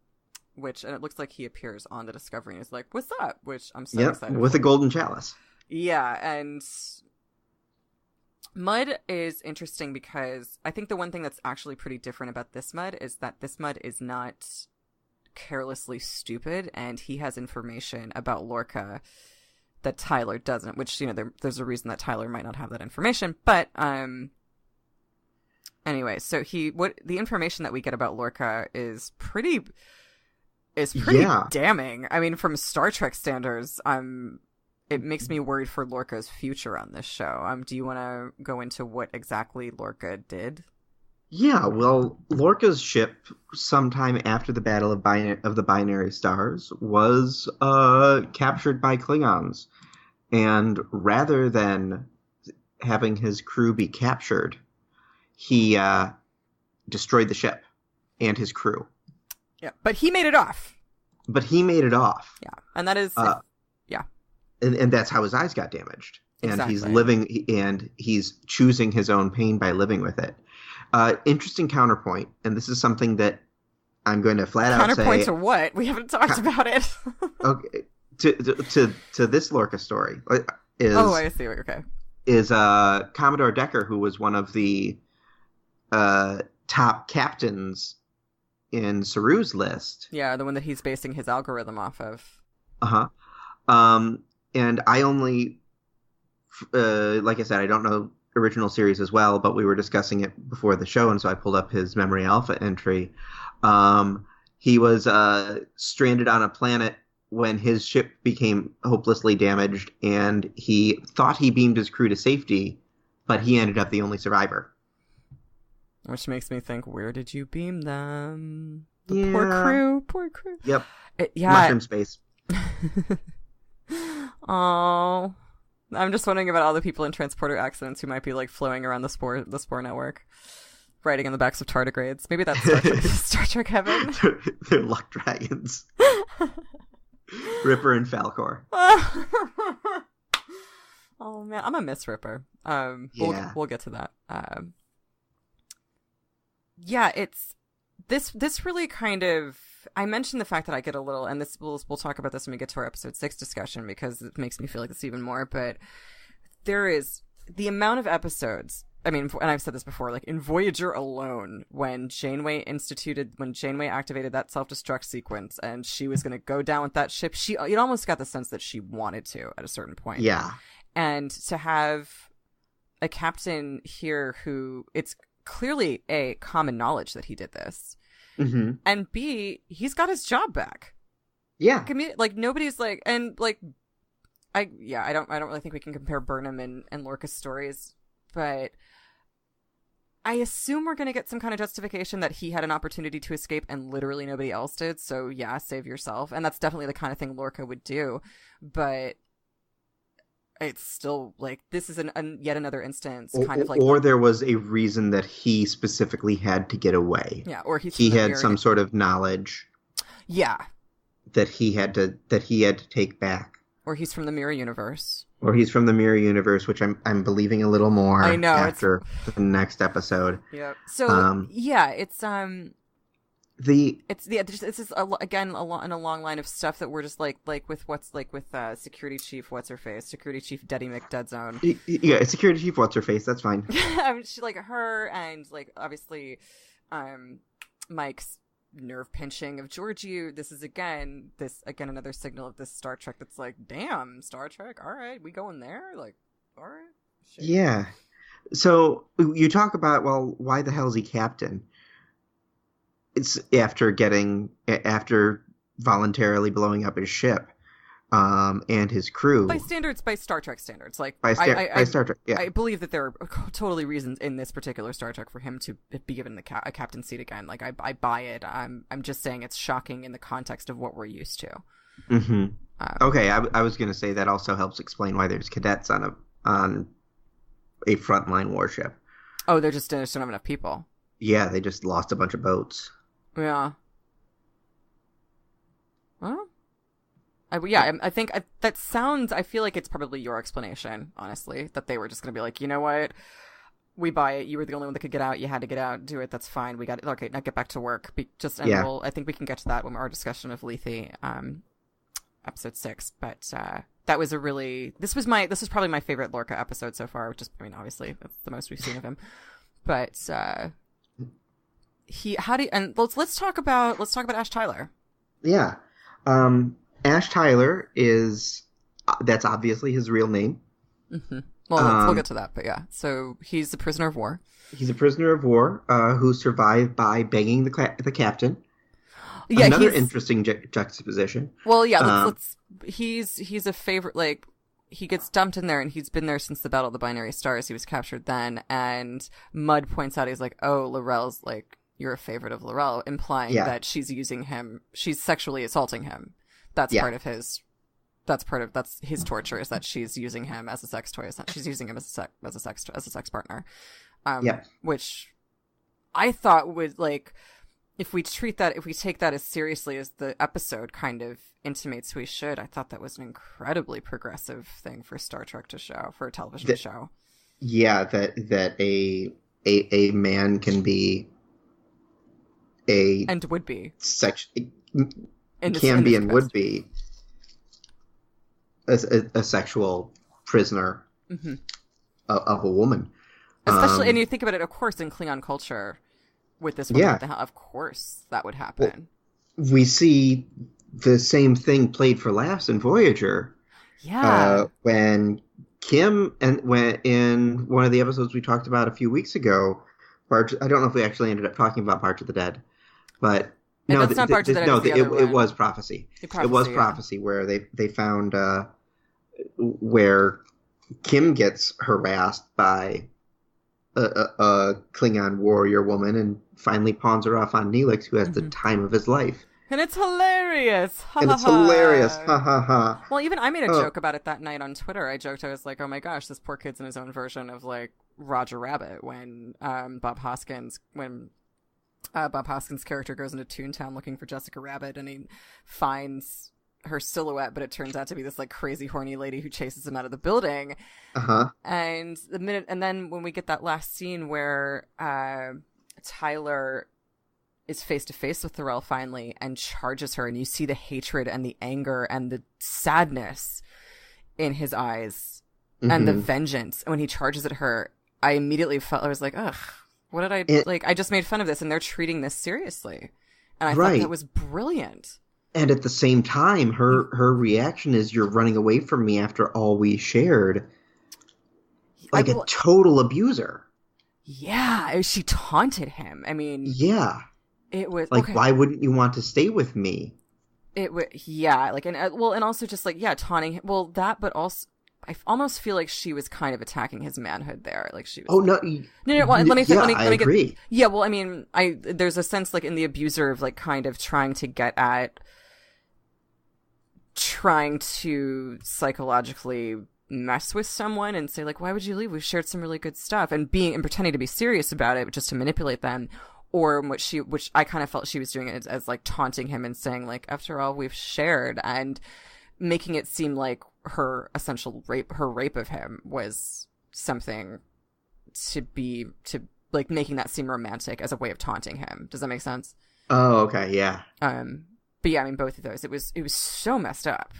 and it looks like he appears on the Discovery and is like, "What's up?" Which I'm so excited with for. a golden chalice. Yeah, and Mud is interesting because I think the one thing that's actually pretty different about this Mud is that this Mud is not carelessly stupid, and he has information about Lorca that Tyler doesn't, which, there's a reason that Tyler might not have that information. But anyway, so the information that we get about Lorca is pretty damning. I mean, from Star Trek standards, it makes me worried for Lorca's future on this show. Do you want to go into what exactly Lorca did? Yeah, well, Lorca's ship, sometime after the Battle of the Binary Stars, was captured by Klingons. And rather than having his crew be captured, he destroyed the ship and his crew. Yeah, but he made it off. Yeah, and that is... And that's how his eyes got damaged. And exactly. he's choosing his own pain by living with it. Interesting counterpoint, and this is something that I'm going to flat out say. Counterpoint to what? We haven't talked about it. Okay, to this Lorca story is. Oh, I see. Okay. Is Commodore Decker, who was one of the top captains in Saru's list. Yeah, the one that he's basing his algorithm off of. And I only, like I said, I don't know original series as well, but we were discussing it before the show, and so I pulled up his Memory Alpha entry. He was stranded on a planet when his ship became hopelessly damaged, and he thought he beamed his crew to safety, but he ended up the only survivor. Which makes me think, where did you beam them? Poor crew. Yep. Mushroom space. Oh, I'm just wondering about all the people in transporter accidents who might be like flowing around the spore network, riding on the backs of tardigrades. Maybe that's Star Trek heaven. They're luck dragons. Ripper and Falcor. Oh man, I'm a miss Ripper. We'll get to that. Yeah, it's this really kind of. I mentioned the fact that I get a little, and we'll talk about this when we get to our episode 6 discussion, because it makes me feel like it's even more. But there is the amount of episodes. I mean, and I've said this before, like in Voyager alone, when Janeway activated that self-destruct sequence, and she was going to go down with that ship, you almost got the sense that she wanted to at a certain point. Yeah, and to have a captain here who it's clearly A, common knowledge that he did this. Mm-hmm. And B, he's got his job back. Yeah. Like nobody's like, and like, I don't really think we can compare Burnham and Lorca's stories, but I assume we're going to get some kind of justification that he had an opportunity to escape and literally nobody else did. So yeah, save yourself. And that's definitely the kind of thing Lorca would do. But it's still like, this is yet another instance kind of like. Or there was a reason that he specifically had to get away. Yeah. Or he had some sort of knowledge. Yeah. That he had to take back. Or he's from the mirror universe. Which I'm believing a little more. I know, after the next episode. Yeah. So it's this is again in a long line of stuff that we're just like with Security Chief Security Chief Deddy McDeadzone. Yeah, Security Chief what's her face. That's fine. I mean, she like her and like obviously, Mike's nerve pinching of Georgiou. This is again another signal of this Star Trek that's like, damn, Star Trek, all right, we going there, like, all right, shit. Yeah, So you talk about, well, why the hell is he captain? It's after voluntarily blowing up his ship, and his crew By Star Trek standards, like by Star Trek. Yeah. I believe that there are totally reasons in this particular Star Trek for him to be given a captain seat again. Like I buy it. I'm just saying it's shocking in the context of what we're used to. Mm-hmm. Okay, I was going to say that also helps explain why there's cadets on a frontline warship. Oh, they just don't have enough people. Yeah, they just lost a bunch of boats. Yeah. Well, I think that sounds. I feel like it's probably your explanation, honestly, that they were just going to be like, you know what, we buy it. You were the only one that could get out. You had to get out. Do it. That's fine. We got it. Okay, now get back to work. I think we can get to that when our discussion of Lethe, episode 6. But that was this was probably my favorite Lorca episode so far. Just, I mean, obviously that's the most we've seen of him. But let's talk about Ash Tyler. Yeah. Ash Tyler that's obviously his real name. Mm-hmm. Well, we'll get to that, but yeah. So he's a prisoner of war. He's a prisoner of war who survived by banging the captain. Yeah, another interesting juxtaposition. Well, yeah, he's a favorite. Like, he gets dumped in there, and he's been there since the Battle of the Binary Stars. He was captured then, and Mudd points out, he's like, "Oh, L'Rell's like, you're a favorite of L'Rell," implying that she's using him, she's sexually assaulting him. That's his torture, is that she's using him as a sex toy. She's using him as a sex partner. Which I thought would, like, if we take that as seriously as the episode kind of intimates we should, I thought that was an incredibly progressive thing for Star Trek to show, for a television show. Yeah, that a man can be and would be would be a sexual prisoner of a woman. Especially, and you think about it, of course, in Klingon culture, with this woman, of course that would happen. Well, we see the same thing played for laughs in Voyager. Yeah. When Kim, when in one of the episodes we talked about a few weeks ago, I don't know if we actually ended up talking about Barge of the Dead, but no, that's not Barge of the Dead. No, it was Prophecy. It was Prophecy, where they found where Kim gets harassed by a Klingon warrior woman and finally pawns her off on Neelix, who has the time of his life. And it's hilarious. Hilarious. Ha ha ha. Well, even I made a joke about it that night on Twitter. I joked, I was like, oh my gosh, this poor kid's in his own version of, like, Roger Rabbit, when Bob Hoskins character goes into Toontown looking for Jessica Rabbit, and he finds her silhouette, but it turns out to be this, like, crazy horny lady who chases him out of the building. And then when we get that last scene where Tyler is face to face with L'Rell finally and charges her, and you see the hatred and the anger and the sadness in his eyes and the vengeance. And when he charges at her, I immediately felt, I was like, ugh, what did I just made fun of this, and they're treating this seriously. And I thought that was brilliant. And at the same time, her reaction is, you're running away from me after all we shared. Like a total abuser. Yeah, she taunted him. I mean, yeah. It was like, why wouldn't you want to stay with me? It was, yeah, like, and also just like, taunting him. Well, that, but also, I almost feel like she was kind of attacking his manhood there. Like, she was. Oh, no. No. Well, let me agree. Get. Yeah, well, I mean, there's a sense, like, in the abuser of, like, kind of trying to psychologically mess with someone and say, like, why would you leave? We've shared some really good stuff, and pretending to be serious about it just to manipulate them. Or which I kind of felt she was doing it as like taunting him and saying, like, after all we've shared, and making it seem like her essential rape of him was something to like, making that seem romantic as a way of taunting him. Does that make sense? Oh, okay, yeah. But yeah, I mean, both of those, it was so messed up.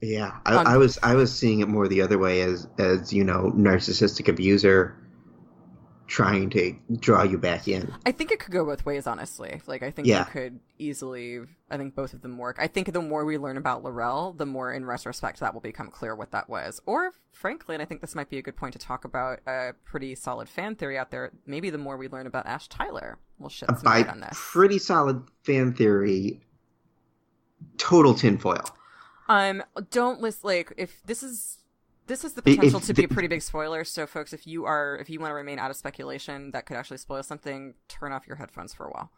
Yeah, I was seeing it more the other way as narcissistic abuser trying to draw you back in. I think it could go both ways, honestly. Like, I think you could easily, I think both of them work. I think the more we learn about Laurel, the more in retrospect that will become clear what that was. Or, frankly, and I think this might be a good point to talk about a pretty solid fan theory out there, maybe the more we learn about Ash Tyler, we'll shed some light on this. Pretty solid fan theory, total tinfoil. Don't list, like, if this is the potential to be a pretty big spoiler, so folks, if you want to remain out of speculation that could actually spoil something, turn off your headphones for a while.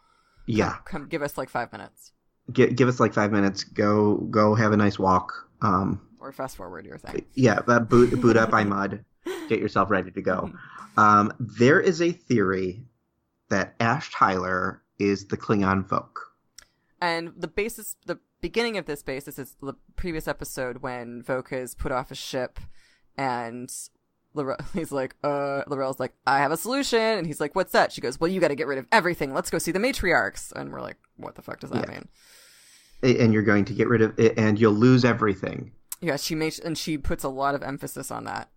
Yeah. Come give us like 5 minutes. Give us like 5 minutes. Go have a nice walk. Or fast forward your thing. Yeah, boot up iMud. Get yourself ready to go. There is a theory that Ash Tyler is the Klingon Voke. And the beginning of this basis is the previous episode when Voke is put off a ship and he's like, Laurel's like, I have a solution. And he's like, what's that? She goes, well, you got to get rid of everything. Let's go see the matriarchs. And we're like, what the fuck does that mean? And you're going to get rid of it and you'll lose everything. Yeah, she puts a lot of emphasis on that.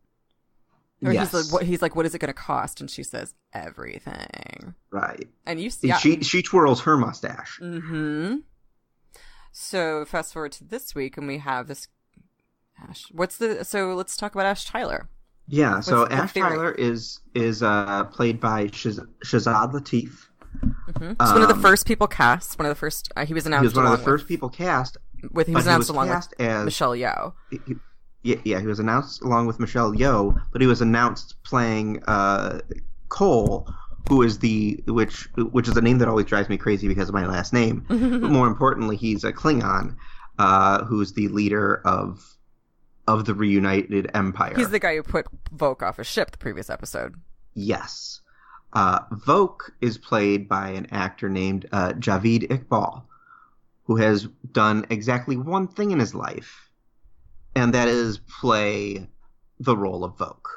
Or yes. He's like, what is it going to cost? And she says, everything. Right. And you see, she twirls her mustache. Mm-hmm. So fast forward to this week, and we have this Ash. So let's talk about Ash Tyler. Yeah. So Ash Tyler is played by Shazad Latif. Mm-hmm. He's one of the first people cast. One of the first. He was announced. He was one of the first people cast. He was announced along with Michelle Yeoh. He was announced along with Michelle Yeoh, but he was announced playing Cole, who is which is a name that always drives me crazy because of my last name. But more importantly, he's a Klingon, who's the leader of the reunited empire. He's the guy who put Voke off a ship the previous episode. Yes. Voke is played by an actor named Javid Iqbal, who has done exactly one thing in his life, and that is play the role of Voke.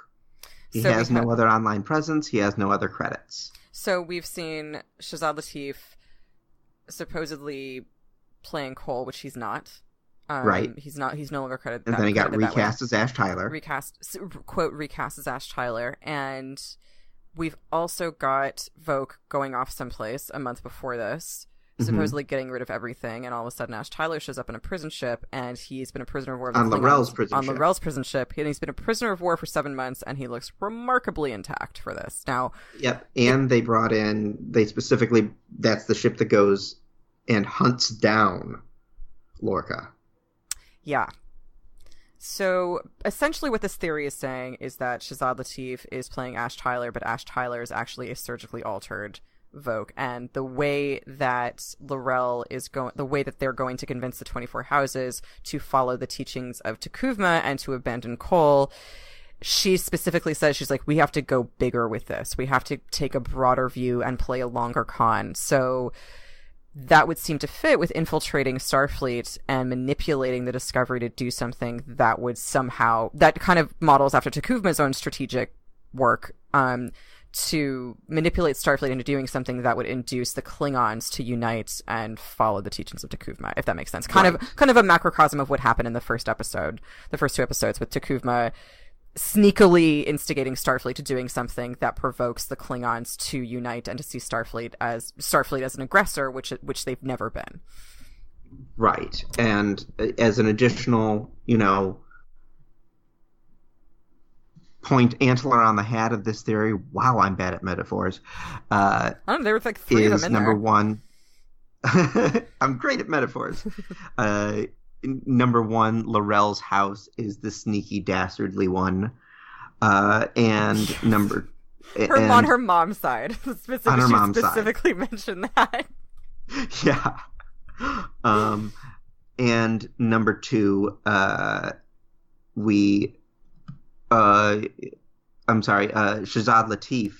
He has no other online presence. He has no other credits. So we've seen Shazad Latif supposedly playing Cole, which he's not. Right. He's not. He's no longer credited. And then he got recast as Ash Tyler. Recast as Ash Tyler. And we've also got Voke going off someplace a month before this, supposedly getting rid of everything, and all of a sudden Ash Tyler shows up in a prison ship, and he's been a prisoner of war on Laurel's prison ship, and he's been a prisoner of war for 7 months, and he looks remarkably intact for this. Now, yep, and they specifically, that's the ship that goes and hunts down Lorca. Yeah. So essentially what this theory is saying is that Shazad Latif is playing Ash Tyler, but Ash Tyler is actually a surgically altered Voke, and the way that Laurel is going, the way that they're going to convince the 24 houses to follow the teachings of Takuvma and to abandon Cole, she specifically says, she's like, we have to go bigger with this. We have to take a broader view and play a longer con. So that would seem to fit with infiltrating Starfleet and manipulating the Discovery to do something that would somehow, that kind of models after Takuvma's own strategic work, to manipulate Starfleet into doing something that would induce the Klingons to unite and follow the teachings of Takuvma, if that makes sense. Kind of a macrocosm of what happened in the first two episodes, with Takuvma sneakily instigating Starfleet to doing something that provokes the Klingons to unite and to see Starfleet as an aggressor, which they've never been. Right. And as an additional, point antler on the hat of this theory. Wow, I'm bad at metaphors. I don't know, there were like 3 of them in number there. One. I'm great at metaphors. Number 1, Laurel's house is the sneaky, dastardly one. And number... on her mom's side. Specifically mentioned that. Yeah. And number 2, Shazad Latif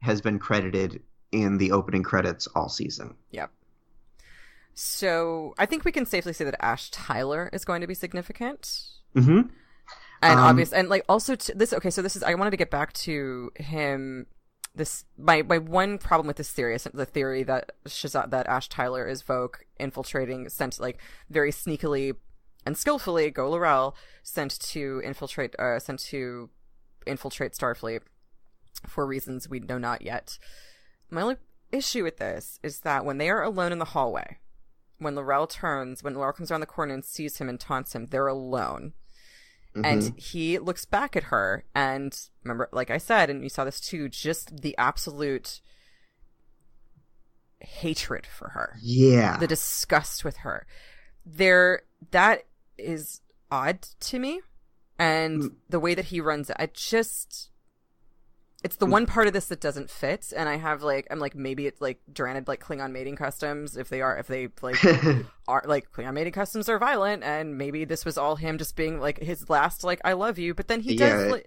has been credited in the opening credits all season. Yep. So I think we can safely say that Ash Tyler is going to be significant. Mm-hmm. And obvious, and like also this. Okay, so this is. I wanted to get back to him. My one problem with this theory is the theory that Ash Tyler is Voke infiltrating, sent like very sneakily and skillfully, go Laurel, sent to infiltrate Starfleet. for reasons we know not yet. My only issue with this is that when they are alone in the hallway, when Laurel comes around the corner and sees him and taunts him, they're alone. And he looks back at her, and remember, like I said, and you saw this too, just the absolute hatred for her. Yeah. The disgust with her. That is odd to me. And the way that he runs it, it's the one part of this that doesn't fit. And I'm like, maybe it's like Durand like Klingon mating customs. If they are like Klingon mating customs are violent, and maybe this was all him just being like his last, like, I love you. But then he does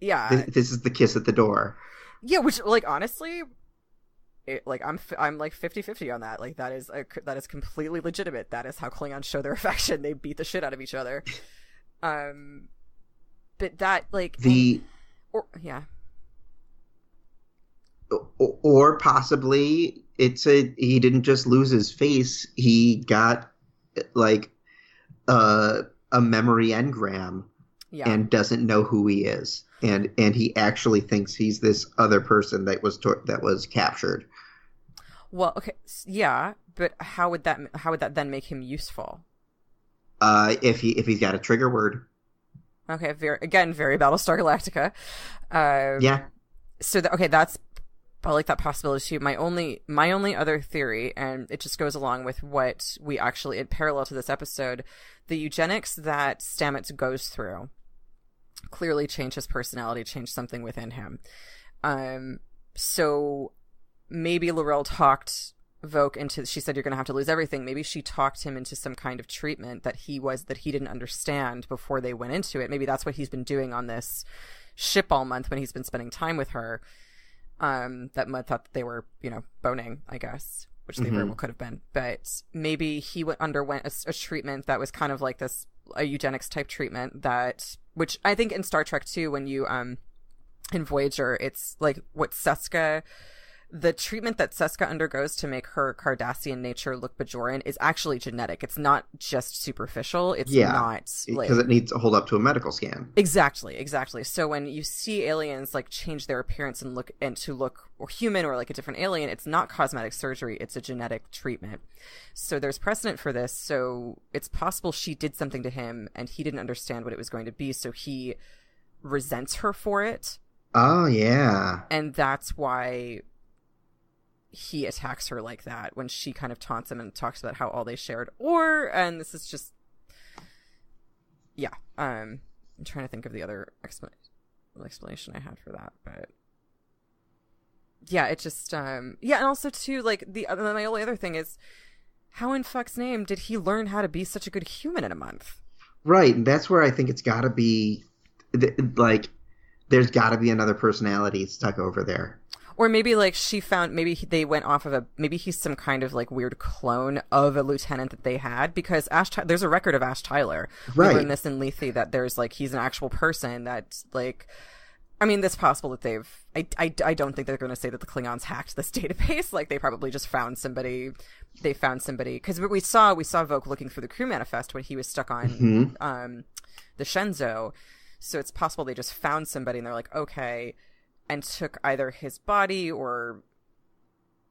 this is the kiss at the door. Yeah. Which, like, honestly, I'm like 50-50 on that. Like, that is completely legitimate. That is how Klingons show their affection. They beat the shit out of each other. But that, like, or possibly he didn't just lose his face. He got like a memory engram and doesn't know who he is. And he actually thinks he's this other person that was captured. Well, okay. Yeah. But how would that then make him useful? If he's got a trigger word. Okay. Very Battlestar Galactica. Yeah. So that's, I like that possibility too. My only other theory, and it just goes along with what we actually, in parallel to this episode, the eugenics that Stamets goes through clearly changed his personality, changed something within him. So maybe Laurel talked Voq into, she said, you're going to have to lose everything. Maybe she talked him into some kind of treatment that he didn't understand before they went into it. Maybe that's what he's been doing on this ship all month when he's been spending time with her. That Mudd thought that they were, boning, I guess, which they very well could have been. But maybe he underwent a treatment that was kind of like a eugenics type treatment which I think in Star Trek too, when you, in Voyager, it's like the treatment that Seska undergoes to make her Cardassian nature look Bajoran is actually genetic. It's not just superficial. It's not like, because it needs to hold up to a medical scan. Exactly. So when you see aliens like change their appearance and look or human or like a different alien, it's not cosmetic surgery. It's a genetic treatment. So there's precedent for this. So it's possible she did something to him and he didn't understand what it was going to be. So he resents her for it. Oh yeah. And that's why he attacks her like that when she kind of taunts him and talks about how all they shared. And this is just, I'm trying to think of the other explanation I had for that, but it just, and also too, like my only other thing is, how in fuck's name did he learn how to be such a good human in a month? Right, and that's where I think it's got to be, like, there's got to be another personality stuck over there. Or maybe like they went off of maybe he's some kind of like weird clone of a lieutenant that they had, because there's a record of Ash Tyler. Right. We learned this in Lethe, that there's like, he's an actual person that's like, I mean, it's possible that I don't think they're going to say that the Klingons hacked this database. Like, they probably just found somebody, because we saw Voq looking through the crew manifest when he was stuck on the Shenzhou. So it's possible they just found somebody and they're like, okay, and took either his body or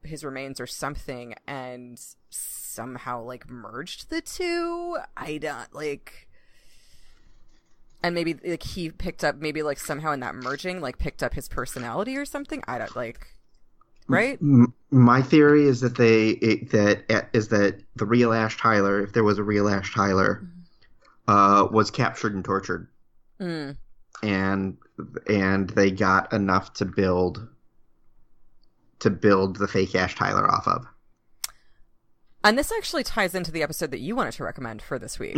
his remains or something and somehow like merged the two. I don't like, and maybe like he picked up, maybe like somehow in that merging, like picked up his personality or something. I don't like, right? My theory is that that the real Ash Tyler, if there was a real Ash Tyler, was captured and tortured. And they got enough to build the fake Ash Tyler off of. And this actually ties into the episode that you wanted to recommend for this week.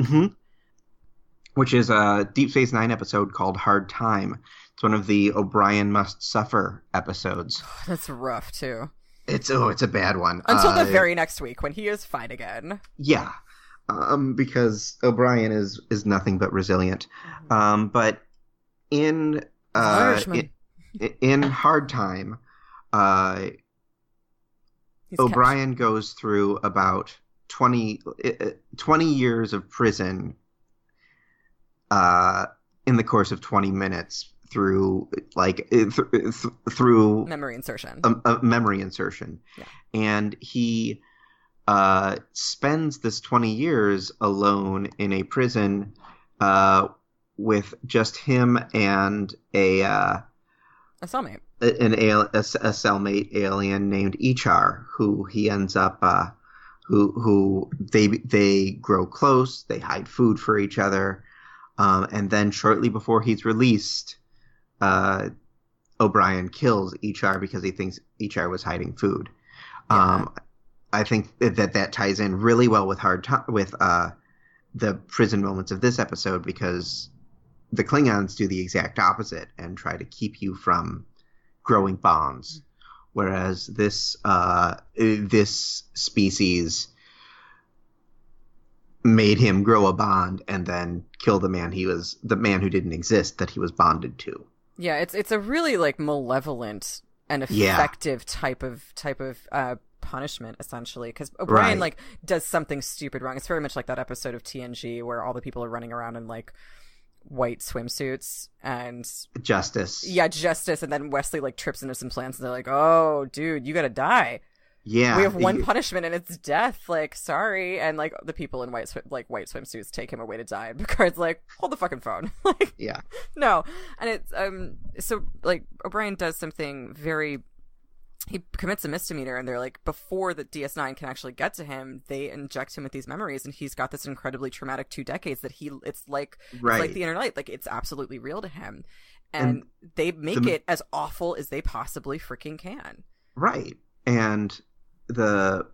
Which is a Deep Space Nine episode called Hard Time. It's one of the O'Brien Must Suffer episodes. That's rough, too. It's a bad one. Until the very next week, when he is fine again. Yeah. Because O'Brien is nothing but resilient. But in Hard Time, O'Brien goes through about 20 years of prison in the course of 20 minutes through through memory insertion. A memory insertion, Yeah. and he spends this 20 years alone in a prison with just him and a cellmate. A cellmate alien named Ichar, who he ends up who they grow close, they hide food for each other, and then shortly before he's released, O'Brien kills Ichar because he thinks Ichar was hiding food. Yeah. I think that ties in really well with the prison moments of this episode, because the Klingons do the exact opposite and try to keep you from growing bonds, whereas this species made him grow a bond and then kill the man who didn't exist that he was bonded to. Yeah, it's a really like malevolent and effective type of punishment, essentially, because O'Brien like does something stupid wrong. It's very much like that episode of TNG where all the people are running around in like white swimsuits and justice, and then Wesley like trips into some plants and they're like, oh dude, you gotta die. We have one punishment and it's death, like, sorry. And like the people in white swimsuits take him away to die, and Picard's like, hold the fucking phone. Like, no. And it's so like O'Brien does something he commits a misdemeanor, and they're like, before the DS9 can actually get to him, they inject him with these memories, and he's got this incredibly traumatic 2 decades that it's like the inner light, like it's absolutely real to him, and they make it as awful as they possibly freaking can. Right. And the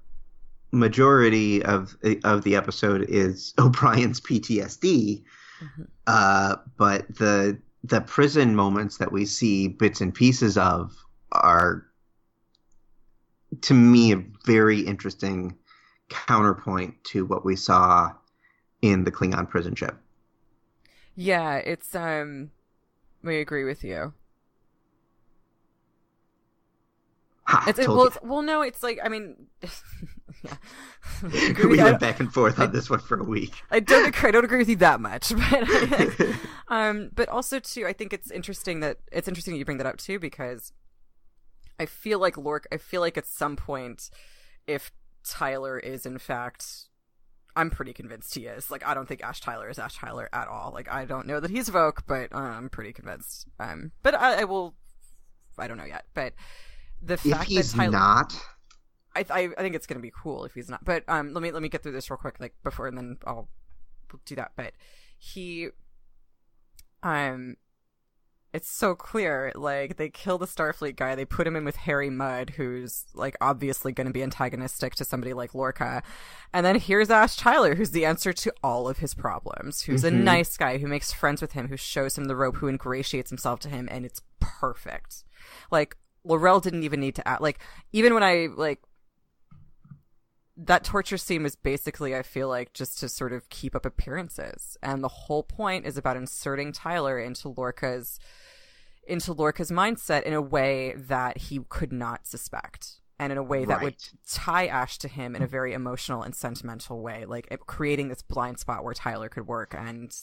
majority of the episode is O'Brien's PTSD, but the prison moments that we see bits and pieces of are, to me, a very interesting counterpoint to what we saw in the Klingon prison ship. Yeah, it's we agree with you. No, it's like, I mean, yeah. We went back and forth on this one for a week. I don't agree with you that much, but also too, I think it's interesting that you bring that up too, because I feel like at some point, if Tyler is in fact, I'm pretty convinced he is. Like, I don't think Ash Tyler is Ash Tyler at all. Like, I don't know that he's Voq, but I'm pretty convinced. But I don't know yet. But the fact if he's that Tyler, not, I think it's gonna be cool if he's not. But let me get through this real quick, like before, and then we'll do that. But he, it's so clear, like, they kill the Starfleet guy, they put him in with Harry Mudd, who's, like, obviously going to be antagonistic to somebody like Lorca, and then here's Ash Tyler, who's the answer to all of his problems, who's a nice guy, who makes friends with him, who shows him the rope, who ingratiates himself to him, and it's perfect. Like, L'Rell didn't even need to act, like, even when I, like, that torture scene was basically, I feel like, just to sort of keep up appearances, and the whole point is about inserting Tyler into Lorca's mindset in a way that he could not suspect, and in a way that would tie Ash to him in a very emotional and sentimental way, like creating this blind spot where Tyler could work. And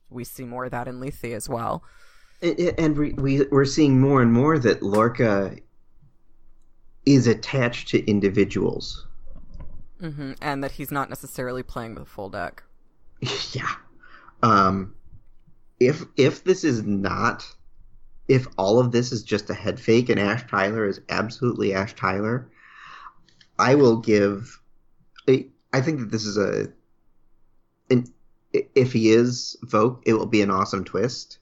we see more of that in Lethe as well. And we're seeing more and more that Lorca is attached to individuals. And that he's not necessarily playing with a full deck. Yeah. If this is not... If all of this is just a head fake and Ash Tyler is absolutely Ash Tyler, I will give... I think that this is if he is Voq, it will be an awesome twist.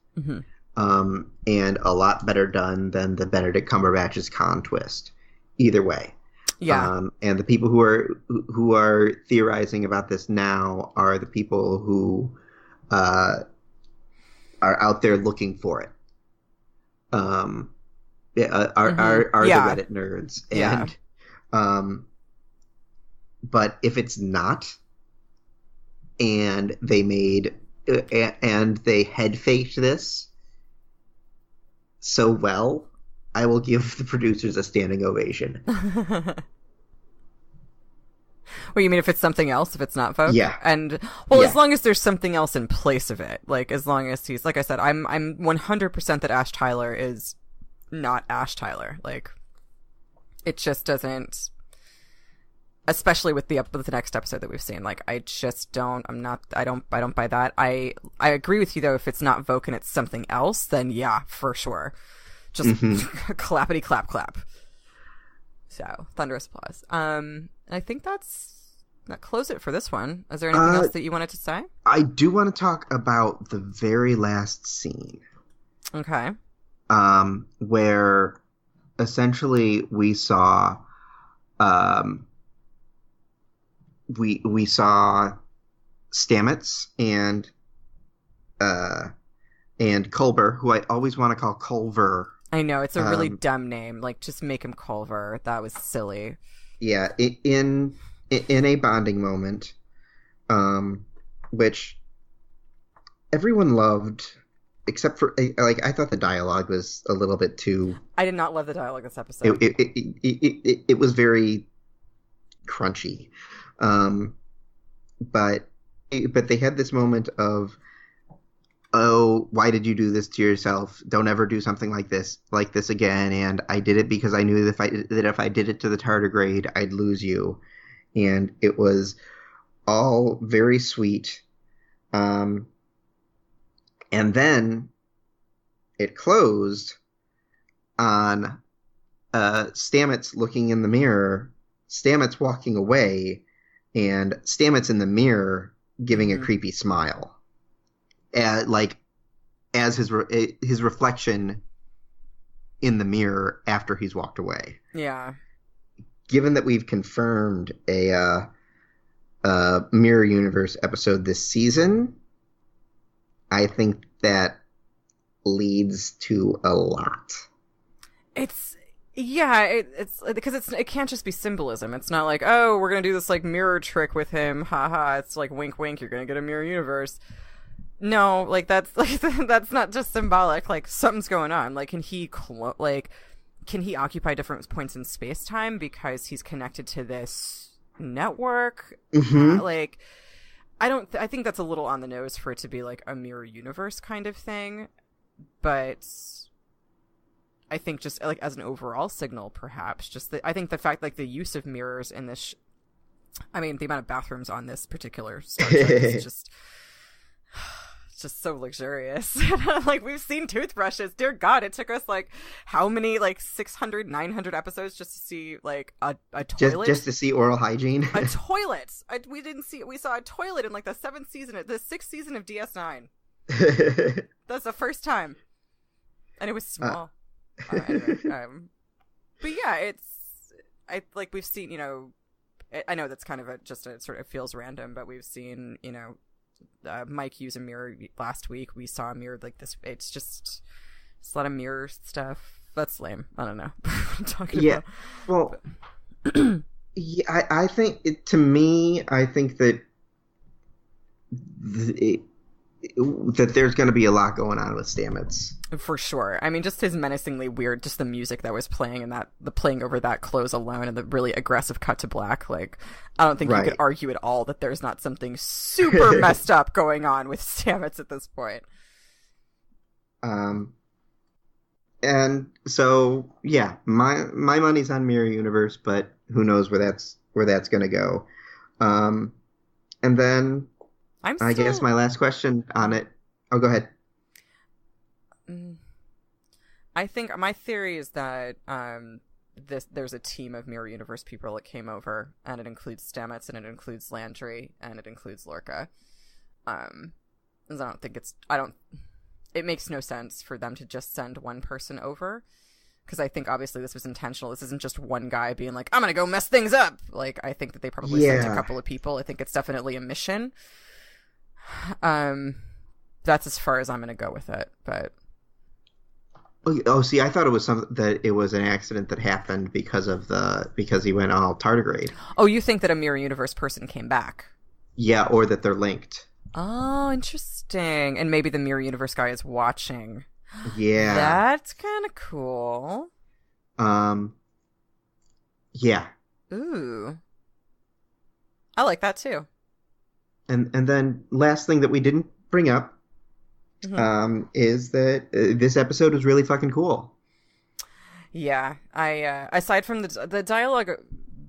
And a lot better done than the Benedict Cumberbatch's Khan twist. Either way. Yeah. And the people who are theorizing about this now are the people who are out there looking for it. Are the Reddit nerds. And but if it's not, and they made and they head faked this so well, I will give the producers a standing ovation. Well, you mean if it's something else, if it's not Vogue? Yeah. And, well, as long as there's something else in place of it. Like, as long as he's, like I said, I'm 100% that Ash Tyler is not Ash Tyler. Like, it just doesn't, especially with the next episode that we've seen. Like, I just don't, I don't buy that. I agree with you, though, if it's not Vogue and it's something else, then yeah, for sure. Just clappity clap clap. So, thunderous applause. I think that close it for this one. Is there anything else that you wanted to say? I do want to talk about the very last scene. Okay. Where essentially we saw, we saw Stamets and Culber, who I always want to call Culver. I know, it's a really dumb name. Like, just make him Culver. That was silly. Yeah, in a bonding moment, which everyone loved, except for, like, I thought the dialogue was a little bit too... I did not love the dialogue this episode. It was very crunchy. But they had this moment of, oh, why did you do this to yourself? Don't ever do something like this again. And I did it because I knew that if I did it to the tardigrade, I'd lose you. And it was all very sweet. And then it closed on Stamets looking in the mirror, Stamets walking away, and Stamets in the mirror giving a creepy smile. Like, as his reflection in the mirror after he's walked away. Yeah. Given that we've confirmed a Mirror Universe episode this season, I think that leads to a lot. It's because it can't just be symbolism. It's not like, oh, we're gonna do this like mirror trick with him, haha. It's like wink, wink. You're gonna get a Mirror Universe. No, like that's not just symbolic. Like, something's going on. Like, can he occupy different points in space time because he's connected to this network? Mm-hmm. Like, I think that's a little on the nose for it to be like a mirror universe kind of thing, but I think just like as an overall signal, perhaps I think the fact, like, the use of mirrors in this, I mean, the amount of bathrooms on this particular Star Trek is just so luxurious. Like, we've seen toothbrushes. Dear God, it took us like how many, like 600, 900 episodes just to see like a toilet. Just to see oral hygiene. A toilet. We saw a toilet in like the 6th season of DS9. That's the first time, and it was small. Anyway, but yeah, we've seen, I know that's kind of it sort of feels random, but we've seen, Mike use a mirror last week. We saw a mirror like this. It's a lot of mirror stuff. That's lame. I don't know what I'm talking about. Well, yeah, I think I think that that there's going to be a lot going on with Stamets. For sure. I mean, just his menacingly weird, just the music that was playing and the playing over that close alone and the really aggressive cut to black. Like, I don't think you could argue at all that there's not something super messed up going on with Stamets at this point. And so, yeah, my money's on Mirror Universe, but who knows where that's going to go. And then I guess my last question on it. Oh, go ahead. I think my theory is that there's a team of Mirror Universe people that came over, and it includes Stamets, and it includes Landry, and it includes Lorca. It makes no sense for them to just send one person over, because I think obviously this was intentional. This isn't just one guy being like, I'm gonna go mess things up. Like, I think that they probably sent a couple of people. I think it's definitely a mission. That's as far as I'm gonna go with it, but. Oh, see, I thought it was it was an accident that happened because he went all tardigrade. Oh, you think that a Mirror Universe person came back? Yeah, or that they're linked. Oh, interesting. And maybe the Mirror Universe guy is watching. Yeah. That's kind of cool. Yeah. Ooh. I like that too. And then last thing that we didn't bring up is that this episode was really fucking cool. Yeah, I aside from the dialogue.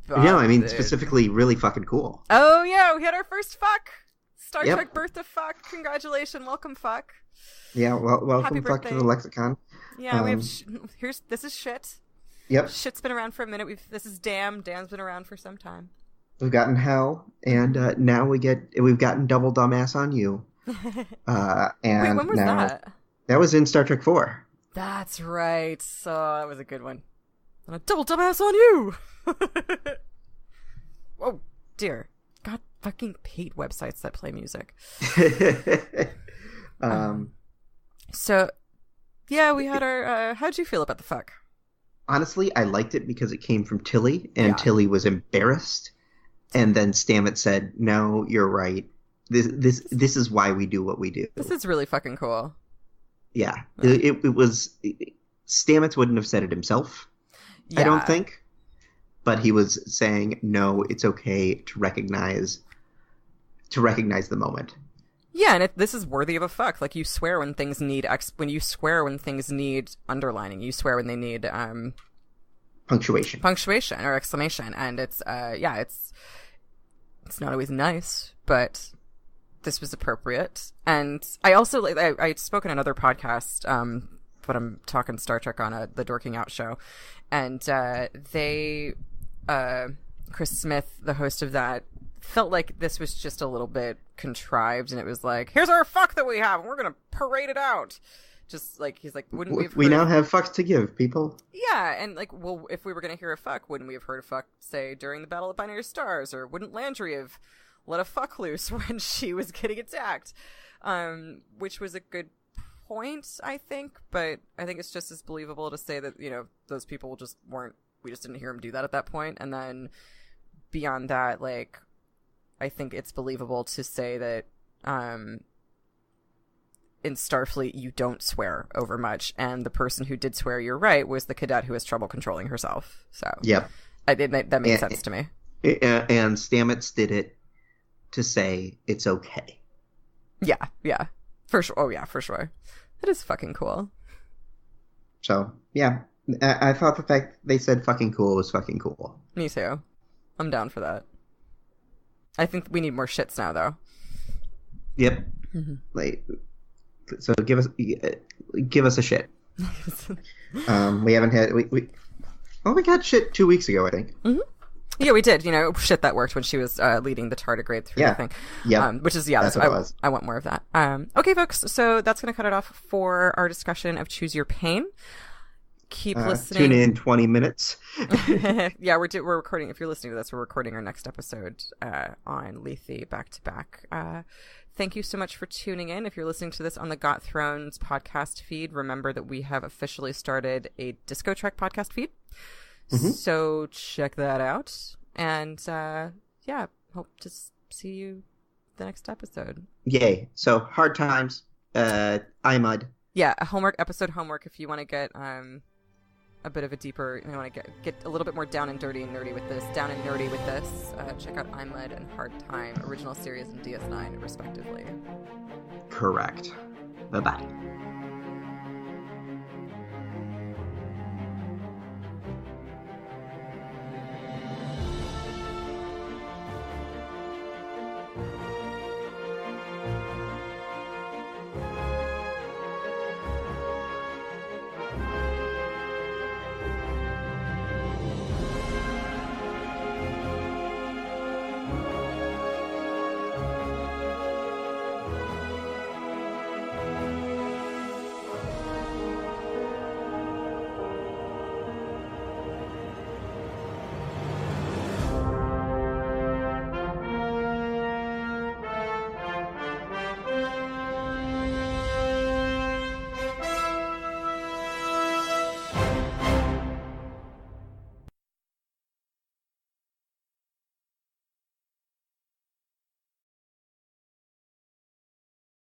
No, I mean specifically really fucking cool. Oh yeah, we had our first fuck. Star Yep. Trek birth to fuck. Congratulations, welcome fuck. Yeah, well, welcome Happy fuck to the birthday. lexicon. Yeah, we have this is shit. Yep. Shit's been around for a minute. This is damn. Damn's been around for some time. We've gotten hell, and now we've gotten double dumbass on you. And wait, when was now, that? That was in Star Trek 4. That's right. So that was a good one. And a double dumbass on you. Oh dear. God fucking hate websites that play music. So yeah, we had our how'd you feel about the fuck? Honestly, I liked it because it came from Tilly, and Yeah. Tilly was embarrassed, and then Stamets said, "No, you're right. This is why we do what we do." This is really fucking cool. Yeah, it was. Stamets wouldn't have said it himself. Yeah. I don't think, but he was saying, "No, it's okay to recognize the moment." Yeah, and this is worthy of a fuck. Like, you swear when things need when things need underlining. You swear when they need punctuation or exclamation. And it's it's not always nice, but this was appropriate. And I also I spoke in another podcast, but I'm talking Star Trek on the Dorking Out show, and Chris Smith, the host of that, felt like this was just a little bit contrived, and it was like, here's our fuck that we have, and we're gonna parade it out. Just like, he's like, wouldn't we have we now have fucks to give, people. Yeah, and like, well, if we were gonna hear a fuck, wouldn't we have heard a fuck, say, during the Battle of Binary Stars? Or wouldn't Landry have let a fuck loose when she was getting attacked? Which was a good point, I think, but I think it's just as believable to say that, you know, those people just weren't, we just didn't hear them do that at that point. And then beyond that, like, I think it's believable to say that in Starfleet you don't swear over much, and the person who did swear, you're right, was the cadet who has trouble controlling herself. So yep, that makes sense to me. And Stamets did it to say it's okay. Yeah, for sure. Oh yeah, for sure. That is fucking cool. So yeah, I thought the fact they said fucking cool was fucking cool. Me too. I'm down for that. I think we need more shits now, though. Yep. Mm-hmm. Like, so give us a shit. We haven't had we got shit 2 weeks ago, I think. Mm-hmm. Yeah, we did. You know, shit that worked when she was leading the tardigrade through the thing. Yeah. Which is that's what it was. I want more of that. Okay, folks. So that's going to cut it off for our discussion of Choose Your Pain. Keep listening. Tune in 20 minutes. Yeah, we're recording. If you're listening to this, we're recording our next episode on Lethe back to back. Thank you so much for tuning in. If you're listening to this on the Got Thrones podcast feed, remember that we have officially started a DiscoTrek podcast feed. Mm-hmm. So check that out. And yeah, hope to see you the next episode. Yay. So hard times. IMUD. Yeah, a episode homework if you want to get a bit of a deeper, you want to get a little bit more down and dirty and nerdy with this, check out IMUD and Hard Time, original series and DS9 respectively. Correct. Bye-bye.